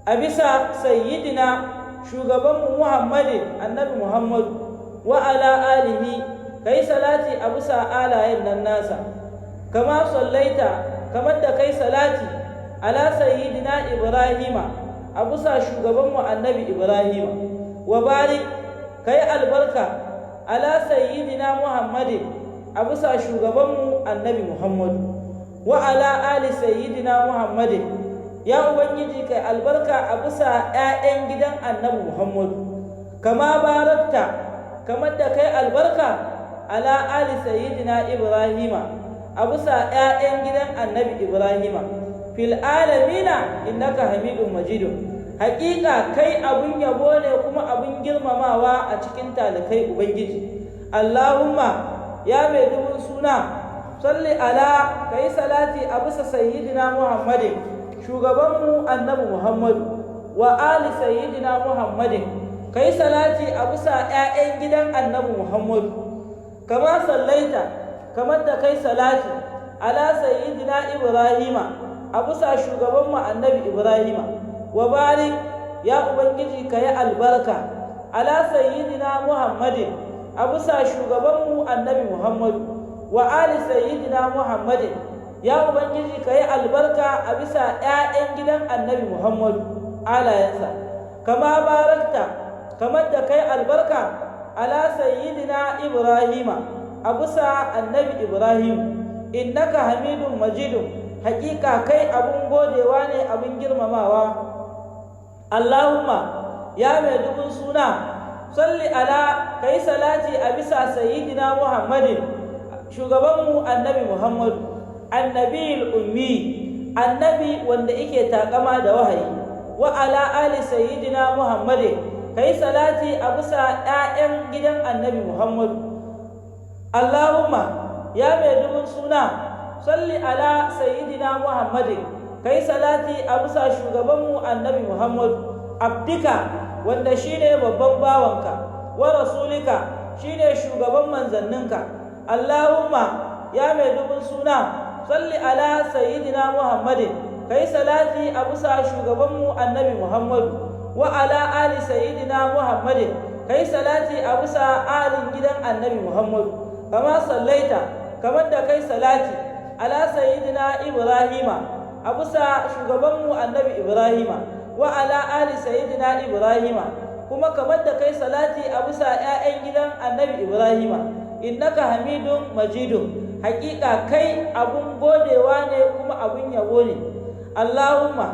a bisa sayyidina shugabanmu Muhammadin annabi Muhammadu, wa ala alihi kai salati a bisa alayen nan nasa, kama sallaita kamar da kai salati ala sayyidina Ibrahima a bisa shugabanmu annabi Ibrahima, wa barik kai albarka ala sayyidina Muhammadin a bisa shugabanmu annabi Muhammadu, wa ala ali sayyidina Muhammadin ya ubangiji kai albarka a bisa ƴaƴan gidan annabi Muhammadu, kama barakta kamar da kai albarka ala ali sayyidina Ibrahima a bisa ƴaƴan gidan annabi Ibrahima, fil alamina innaka hamidun majidun, haƙiƙa kai abun yabo ne kuma abun girmamawa a cikin talikai ubangiji. Allahumma ya mai dubun suna, salli ala kai salati a bisa sayyidina Muhammadin shugabanmu annabi Muhammadu wa ali sayyidina Muhammadin kai salati a bisa ƴaƴan gidan annabi Muhammadu kama sallaita kamar da kai salati ala sayyidina Ibrahima a bisa shugabanmu annabi Ibrahima wa barik ya ubangiji kai albarka ala sayyidina Muhammadin a bisa shugabanmu annabi Muhammadu wa ali sayyidina Muhammadin ya ubangiji kai albarka a bisa ƴaƴan gidan annabi Muhammadu alayansa kama barakta kamar da kai albarka ala sayyidina Ibrahima a bisa annabi Ibrahim innaka hamidun majidun haƙiƙa kai abun godewa ne abun girmamawa Allahumma ya mai dubun suna salli ala kai salati a bisa sayyidina Muhammadin shugabanmu annabi Muhammadu annabiyul ummi annabi wanda yake takama da wahayi wa ala ali sayyidina Muhammadin kai salati a bisa ƴaƴan gidan annabi Muhammadu Allahumma ya mai dubun suna salli ala sayyidina Muhammadin kai salati a bisa shugabanmu annabi Muhammadu abdika wanda shine babban bawanka wa rasulika shine shugaban manzanninka Allahumma ya mai dubun suna salli ala sayyidina Muhammadin kai salati a bisa shugabanmu annabi Muhammadu wa ala ali sayyidina Muhammadin kai salati a bisa alin gidan annabi Muhammadu kama sallaita kamar da kai salati ala sayyidina Ibrahima a bisa shugabanmu annabi Ibrahima wa ala ali sayyidina Ibrahima kuma kamar da kai salati a bisa ƴaƴan gidan annabi Ibrahima innaka hamidun majidun haƙiƙa kai abun godewa ne kuma abun yabo ne Allahumma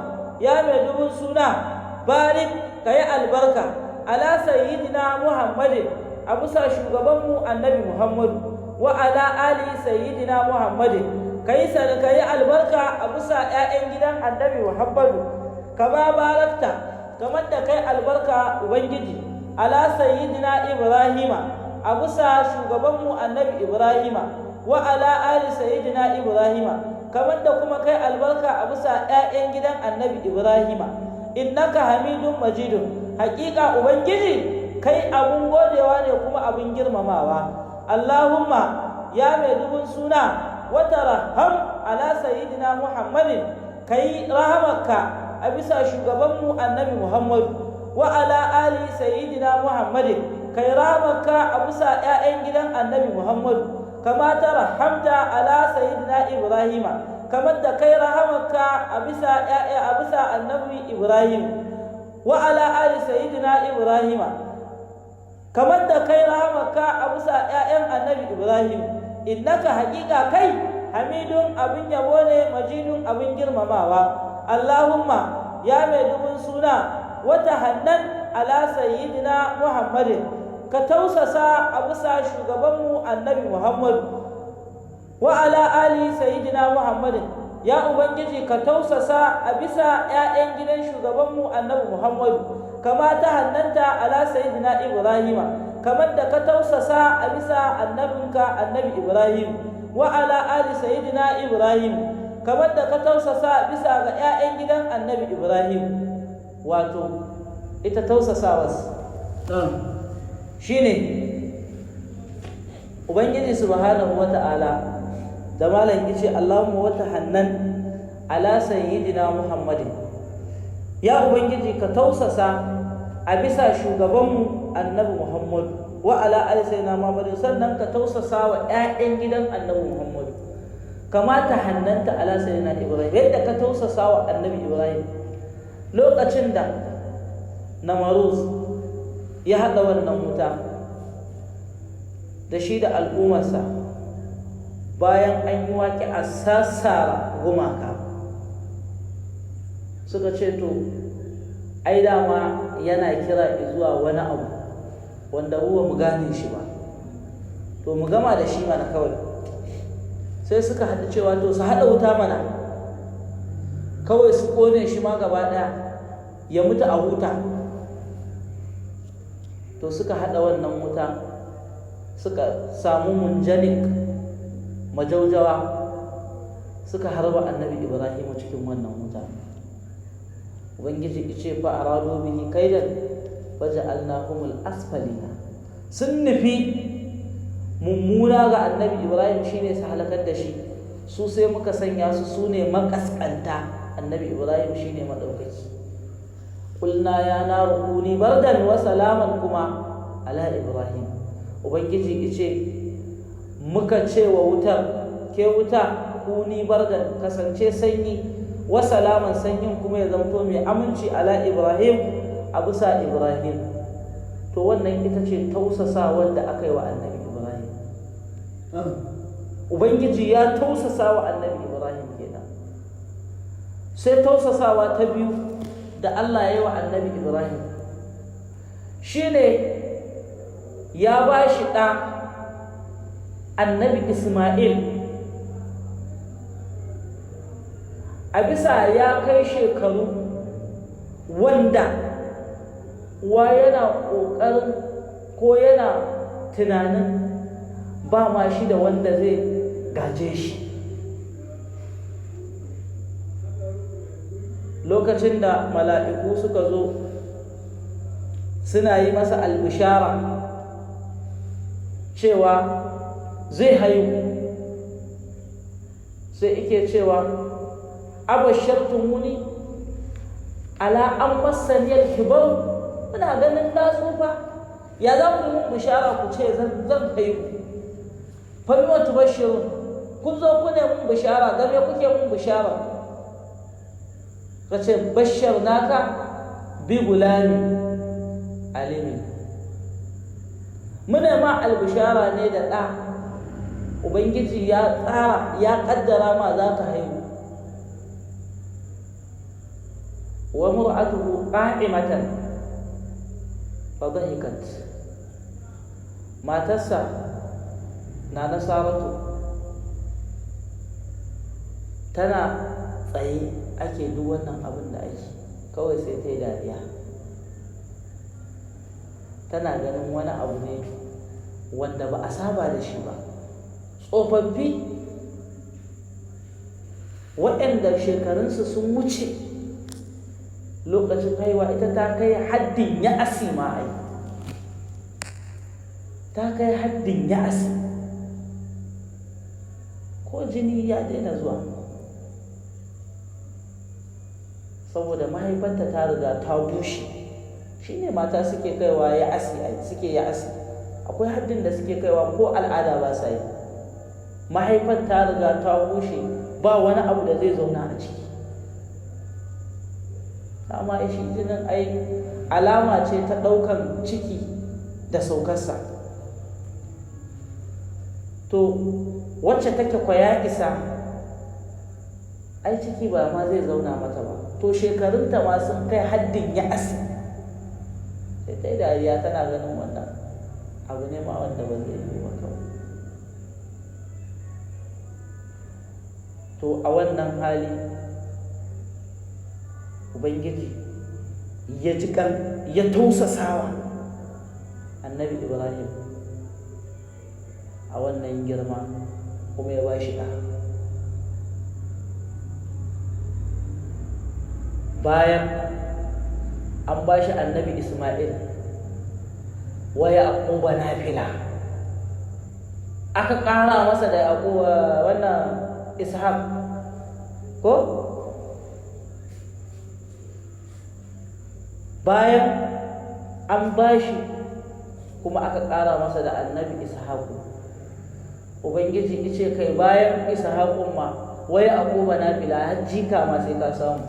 ya mai dubun suna barik kai albarka ala sayyidina Muhammadin a bisa shugabanmu annabi Muhammadu wa ala ali sayyidina Muhammadin kai albarka a bisa ƴaƴan gidan annabi Muhammadu kama barakta kamar da kai albarka ubangiji ala sayyidina Ibrahima a bisa shugabanmu annabi Ibrahima wa ala ali sayyidina Ibrahima kamar da kuma kai albarka a bisa ƴaƴan gidan annabi Ibrahima innaka hamidun majidun haƙiƙa ubangiji kai abun godewa ne kuma abun girmamawa Allahumma ya mai dubun suna wata raham ala sayyidina Muhammadin kai rahamarka a bisa shugabanmu annabi Muhammadu wa ala ali sayyidina Muhammadin kai rahamarka a bisa ƴaƴan gidan annabi Muhammadu kama ta rahamta ala sayyidina Ibrahima kamar da kai rahamarka a bisa annabi Ibrahim wa ala ali sayyidina Ibrahima kamar da kai rahamarka a bisa ƴaƴan annabi Ibrahim innaka haƙiƙa kai hamidun abin yabo ne majidun abin girmamawa Allahumma ya mai dubun suna wata hannan ala sayyidina Muhammadin ka tausasa a bisa shugabanmu annabi Muhammadu wa ala ali sayyidina Muhammadin ya ubangiji ka tausasa a bisa ƴaƴan gidan shugabanmu annabi Muhammadu kama ta hannanta ala sayyidina Ibrahima kamar da ka tausasa a bisa annabinka annabi Ibrahim wa ala ali sayyidina Ibrahim kamar da ka tausasa bisa ga ƴaƴan gidan annabi Ibrahim wato ita tausasawas shine ubangiji subhanahu wata'ala da malam yace Allahumma wata hannan ala sayyidina Muhammadin ya ubangiji ka tausasa a bisa shugabanmu annabi Muhammad wa ala ali sayyidina Muhammadin sannan ka tausasa wa ƴaƴan gidan annabi Muhammad kamata hannanta ala sayyidina Ibrahim yadda ka tausasa wa annabi Ibrahim lokacin da Namaruz ya haɗa wannan wuta da shi da al'ummarsa bayan an yi waƙi a sassara gumaka suka ce to ai dama yana kira zuwa wani abu wanda mu gane shi ba to mu gama da shi mana kawai sai suka haɗu cewa to su haɗa wuta mana kawai su ƙone shi ma gaba ɗaya ya mutu a huta to suka haɗa wannan wuta suka samu munjanik majaujawa suka harba annabi Ibrahim cikin wannan wuta. Ubangiji ice fa arado bihi kaidan faja'alnahumul asfalina, sun nufi mummuna ga annabi Ibrahim shine su halakar da shi, su sai muka sanya su sune makaskanta, annabi Ibrahim shine madaukaki. Qulna ya naru kuni bardan wa salaman kuma ala Ibrahim. Ubangiji ice muka ce wa wutar, ke wuta kuni bardan, kasance sanyi, wa salaman, sanyin kuma ya zamto mai aminci ala Ibrahim, a bisa Ibrahim. To wannan ita ce tausasawar da aka yi wa annabi Ibrahim. Ubangiji ya tausasa wa annabi Ibrahim kenan. Sai tausasawa ta biyu da Allah ya yi wa annabi Ibrahim shine ya ba shi ɗa annabi Ismail, a bisa ya kai shekaru wanda wa yana ƙoƙarin ko yana tunanin ba ma shi da wanda zai gaje shi. Lokacin da mala'iku suka zo suna yi masa albishara cewa zai haihu, sai ike cewa abashartumuni ala an masaniyar kibar, muna ganin na tsufa, ya za ku mun bishara ku ce zan haihu. Fami wata bashirun, kun zo ku ne mun bishara, game kuke mun bishara. Ka ce bashar naka bi gulami alimi, muna ma albishara ne da ɗa, Ubangiji ya tsara ya ƙaddara ma za ka haihu. Wa mur'atuhu qa'imatan fa dhahikat, matarsa na Saratu tana tsaye, ake duk wannan abin da ake, kawai sai ta yi dariya. Tana ganin wani abu ne wanda ba a saba da shi ba. Tsofaffi waɗanda shekarunsu sun wuce lokacin haihuwa, ita ta kai haddin ya'asi ma ai, ta kai haddin ya'asi, ko jini ya daina zuwa saboda mahaifarta ta riga ta bushe. Shine mata suke kaiwa ya'asi, suke ya'asi, akwai haddin da suke kaiwa ko al'ada ba sa yi. Mahaifar ta riga ta bushe, ba wani abu da zai zauna a ciki. Dama shi jinin ai alama ce ta ɗaukan ciki da saukarsa. To wacce take kwaya isa, ai ciki ba ma zai zauna mata ba. To shekarunta ma sun kai haddin ya'asi, sai ta yi dariya tana ganin wannan abu ne ma wanda ba zai yi ba kawai. To a wannan hali Ubangiji ya ji ya tausasawa annabi Ibrahim a wannan girma, kuma ya ba shi ɗa. Bayan an ba shi annabi Ismail wa Yaquba nafila, aka ƙara masa da Yaquba wannan Ishaq ko? Bayan an bashi kuma aka ƙara masa da annabi Ishaqu. Ubangiji yace kai bayan Ishaqun ma wa Yaquba nafila, har jika ma sai ka samu.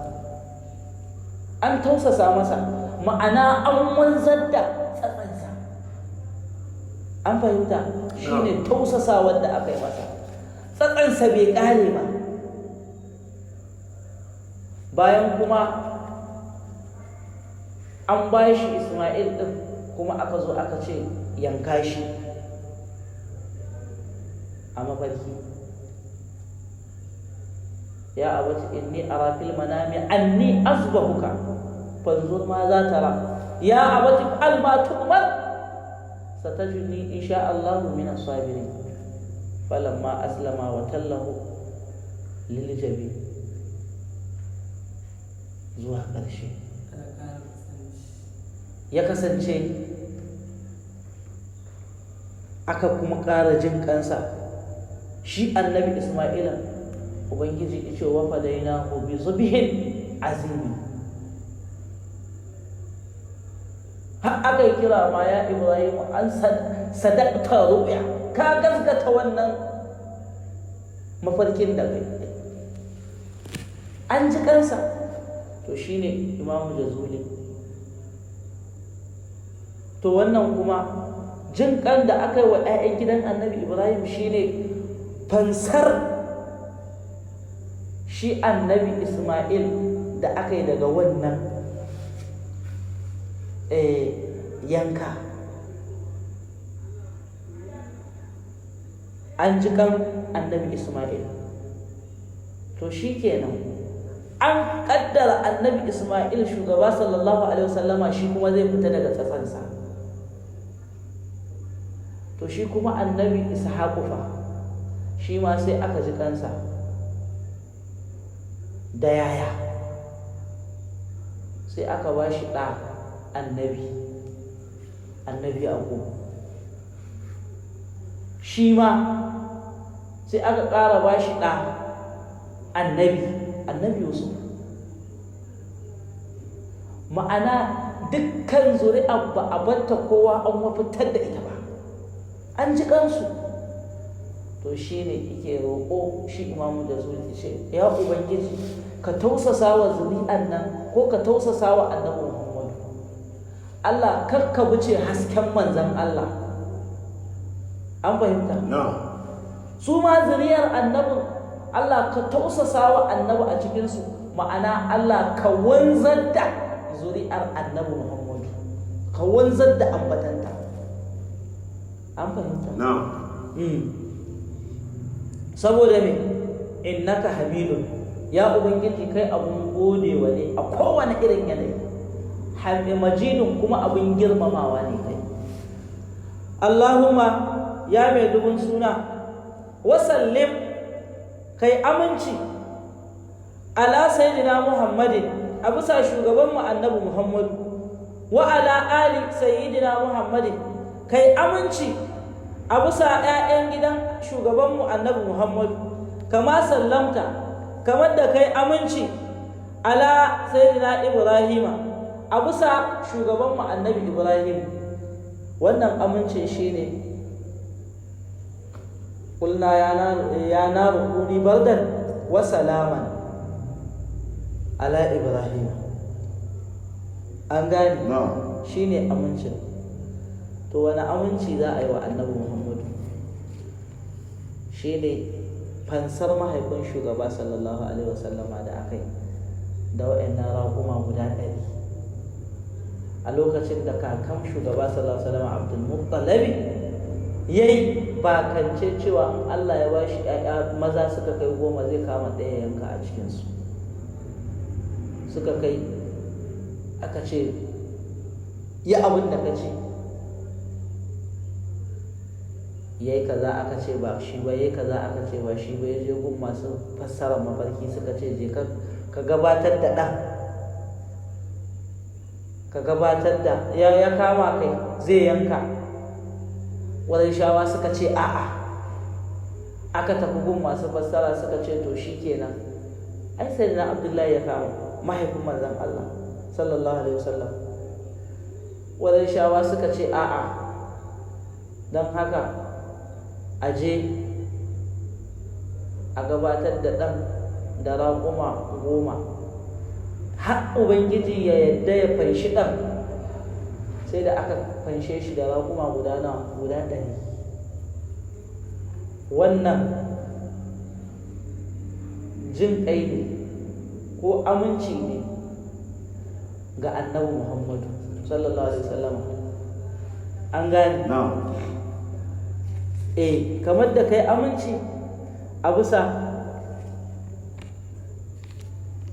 An tausasa masa, ma'ana an wanzar da tsatsansa. An fahimta? Shine tausasawar da aka yi masa. Tsatsansa bai ƙare ba. Bayan kuma an ba shi Ismail ɗin, kuma aka zo aka ce yanka shi a mafarki. Ya abati inni ara fil manami anni azbahuka fanzur ma za tara. Ya abati al ma tu'mar satajidni insha Allah min as-sabirin. falamma aslama wa tallahu lil jabin zuwa ƙarshe ya kasance aka kuma ƙara jin kansa shi annabi Isma'ila ubangiji ya ce wa fadainahu bi zubhin azimi har aka yi kira ma ya Ibrahim an sadaqta ru'ya ka gaskata wannan mafarkin da kai an ji kansa to shine Imamu Jazuli to wannan kuma jin kan da aka yi wa 'ya'yan gidan annabi Ibrahim shine fansar shi annabi Isma'il da aka yi daga wannan yanka an ji kan annabi Isma'il to shi kenan an kaddara annabi Isma'il shugaba sallallahu alaihi wasallama shi kuma zai fita daga tsatsansa to shi kuma annabi Ishaqu fa shi ma sai aka ji kansa da yaya sai aka ba shi ɗa annabi Yaqub shi ma sai aka ƙara ba shi ɗa annabi Yusuf ma'ana dukkan zuri'a ba a batta kowa an mafitar da ita ba an ji kansu to shi ne ike roƙo shi Imamu Jazuli ce ya ubangiji ka tausasa wa zuri'an nan ko ka tausasa wa annabi Muhammadu Allah kar ka wuce hasken manzon Allah an fahimta su ma zuriyar annabin Allah ka tausasa wa annabi a cikinsu ma'ana Allah ka wanzar da zuri'ar annabi Muhammadu ka wanzar da ambatanta an fahimta saboda me innaka hamidun ya ubangiji kai abun godewa ne a kowane irin yanayi majidun kuma abun girmamawa ne kai Allahumma ya mai dubun suna wasallim kai aminci ala sayyidina Muhammadin a bisa shugabanmu annabi Muhammadu wa ala ali sayyidina Muhammadin kai aminci a bisa 'ya'yan gidan shugabanmu annabi Muhammadu kama sallamta kamar da kai aminci ala sayyidina Ibrahima a bisa shugabanmu annabi Ibrahim wannan amincin shine qulna ya naru kuni bardan wa salaman ala Ibrahim an gane shine amincin to wani aminci za a yi wa annabi Muhammadu shi ne fansar mahaifin shugaba sallallahu alaihi wasallama da aka yi da wa'annan raƙuma guda 100 a lokacin da kakan shugaba sallallahu alaihi wasallama Abdul Muttalabi yayi bakance cewa in Allah ya ba shi ƴaƴa maza suka kai 10 zai kama ɗaya yanka a cikinsu suka kai aka ce yi abin da ka ce yayi kaza aka ce ba shi ba yayi kaza aka ce ba shi ba yaje gun masu fassarar mafarki suka ce je ka gabatar da ɗan ka gabatar da ya kama kai zai yanka shawa suka ce a'a aka tafi gun masu fassara suka ce to shikenan ai sai na Abdullahi ya kama mahaifin manzon Allah sallallahu alaihi wasallam shawa suka ce a'a don haka aje a gabatar da ɗan da raƙuma 10 har ubangiji ya yadda ya fanshi ɗan sai da aka fanshe shi da raƙuma guda 100 wannan jin ƙai ne ko aminci ne ga annabi Muhammadu sallallahu alaihi wasallam an gane kamar da kai aminci a bisa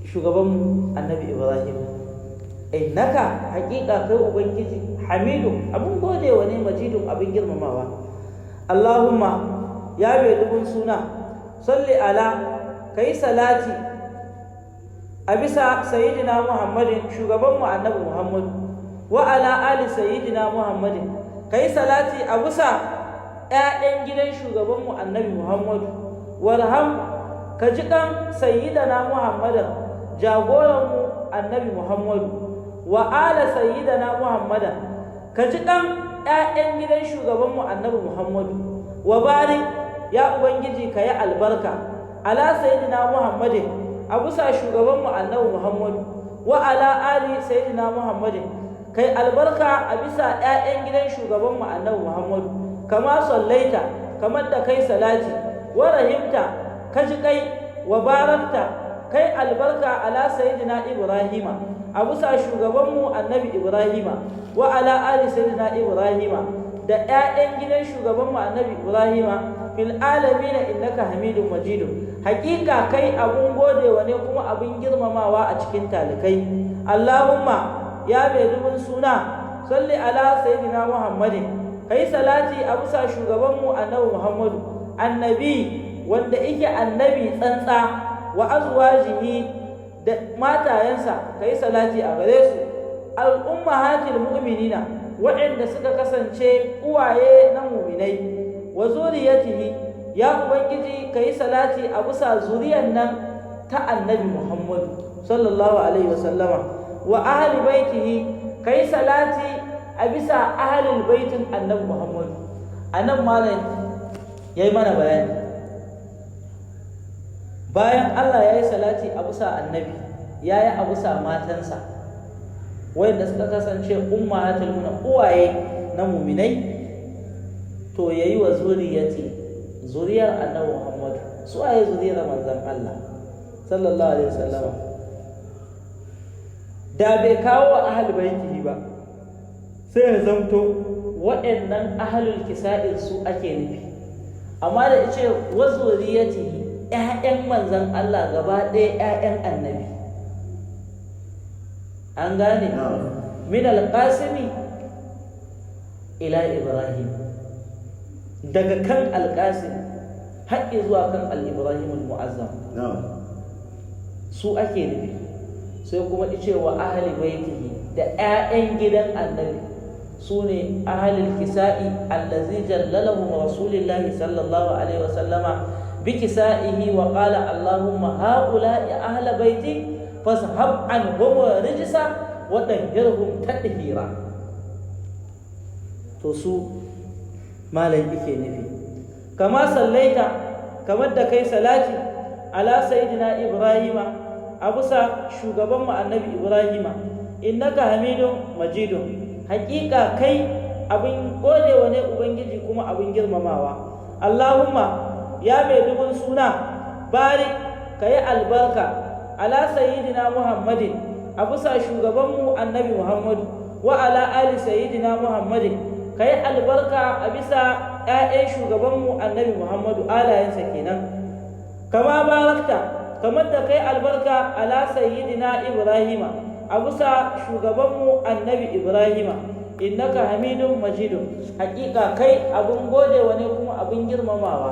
shugaban annabi Ibrahim innaka haƙiƙa kai ubangiji hamidu abin godewa ne majidun abin girmamawa Allahumma ya bai dubun suna salli ala kai salati a bisa sayyidina Muhammadin shugabanmu annabi Muhammad wa ala ali sayyidina Muhammadin kai salati a bisa ƴaƴan gidan shugabanmu annabi Muhammad warham ka ji kan sayyidina Muhammadan jagoranmu annabi Muhammad wa ala sayyidina Muhammadan ka ji kan ƴaƴan gidan shugabanmu annabi Muhammad wa barik ya ubangiji ka yi albarka ala sayyidina Muhammadin a bisa shugabanmu annabi Muhammadu wa ala ali sayyidina Muhammadin kai albarka a bisa ƴaƴan gidan shugabanmu annabi Muhammadu kama sallaita kamar da kai salati wa rahimta ka ji kai wa barakta kai albarka ala sayyidina Ibrahima a bisa shugabanmu annabi Ibrahima wa ala ali sayyidina Ibrahima da ƴaƴan gidan shugabanmu annabi Ibrahima fil alamin innaka hamidun majidun hakika kai abun godewa ne kuma abun girmamawa a cikin talikai Allahumma ya bai dubun suna salli ala sayyidina Muhammadin kai salati a bisa shugabanmu annabi Muhammadu annabi wanda yake annabi tsantsa wa azwajihi da matayensa kai salati a gare su al-ummahatil mu'minina waɗanda suka kasance uwaye na mu'minai wa zuriyatihi ya ubangiji kai salati a bisa zuriyar nan ta annabi Muhammad sallallahu alaihi wasallama wa ahli baitihi kai salati a bisa ahlul baitin annabi Muhammad anan malam yayi mana bayani bayan Allah yayi salati a bisa annabi yayi a bisa matansa wanda suka kasance ummatul mu'minin uwaye na mu'minai to yayi wa zuriyar annabi Muhammad su ayi zuriyar manzon Allah sallallahu alaihi wasallam da bai kawo ahlul baitihi ba sai ya zamto waɗannan ahlul kisa'in su ake nufi amma da yace wa zuriyatihi ƴaƴan manzon Allah gaba ɗaya ƴaƴan annabi an gane min al-qasimi ila ibrahim daga kan al-qasim har zuwa kan al-ibrahim al-mu'azzam su ake nufi sai kuma ice wa ahli baitihi da ƴaƴan gidan annabi sune ahlul kisa'i allazi jallalahum rasulullahi sallallahu alaihi wasallama bi kisa'ihi wa qala allahumma haula'i ahla baiti fashab anhum rijsa wa tahhirhum tadhira to su malai yake nufi kama sallaita kamar da kai salati ala sayyidina ibrahima abusa shugaban mu annabi ibrahima innaka hamidun majidun haƙiƙa kai abin godewa ne ubangiji kuma abin girmamawa allahumma ya mai dubun suna barik kayi albarka ala sayyidina muhammadin abusa shugaban mu annabi muhammadu wa ala ali sayyidina muhammadin kayi albarka a bisa ƴaƴan shugaban mu annabi muhammadu alayensa kenan kama barakta kamar da kai albarka ala sayyidina ibrahima a bisa shugabanmu annabi ibrahima innaka hamidun majidun hakika kai abun godewa ne kuma abun girmamawa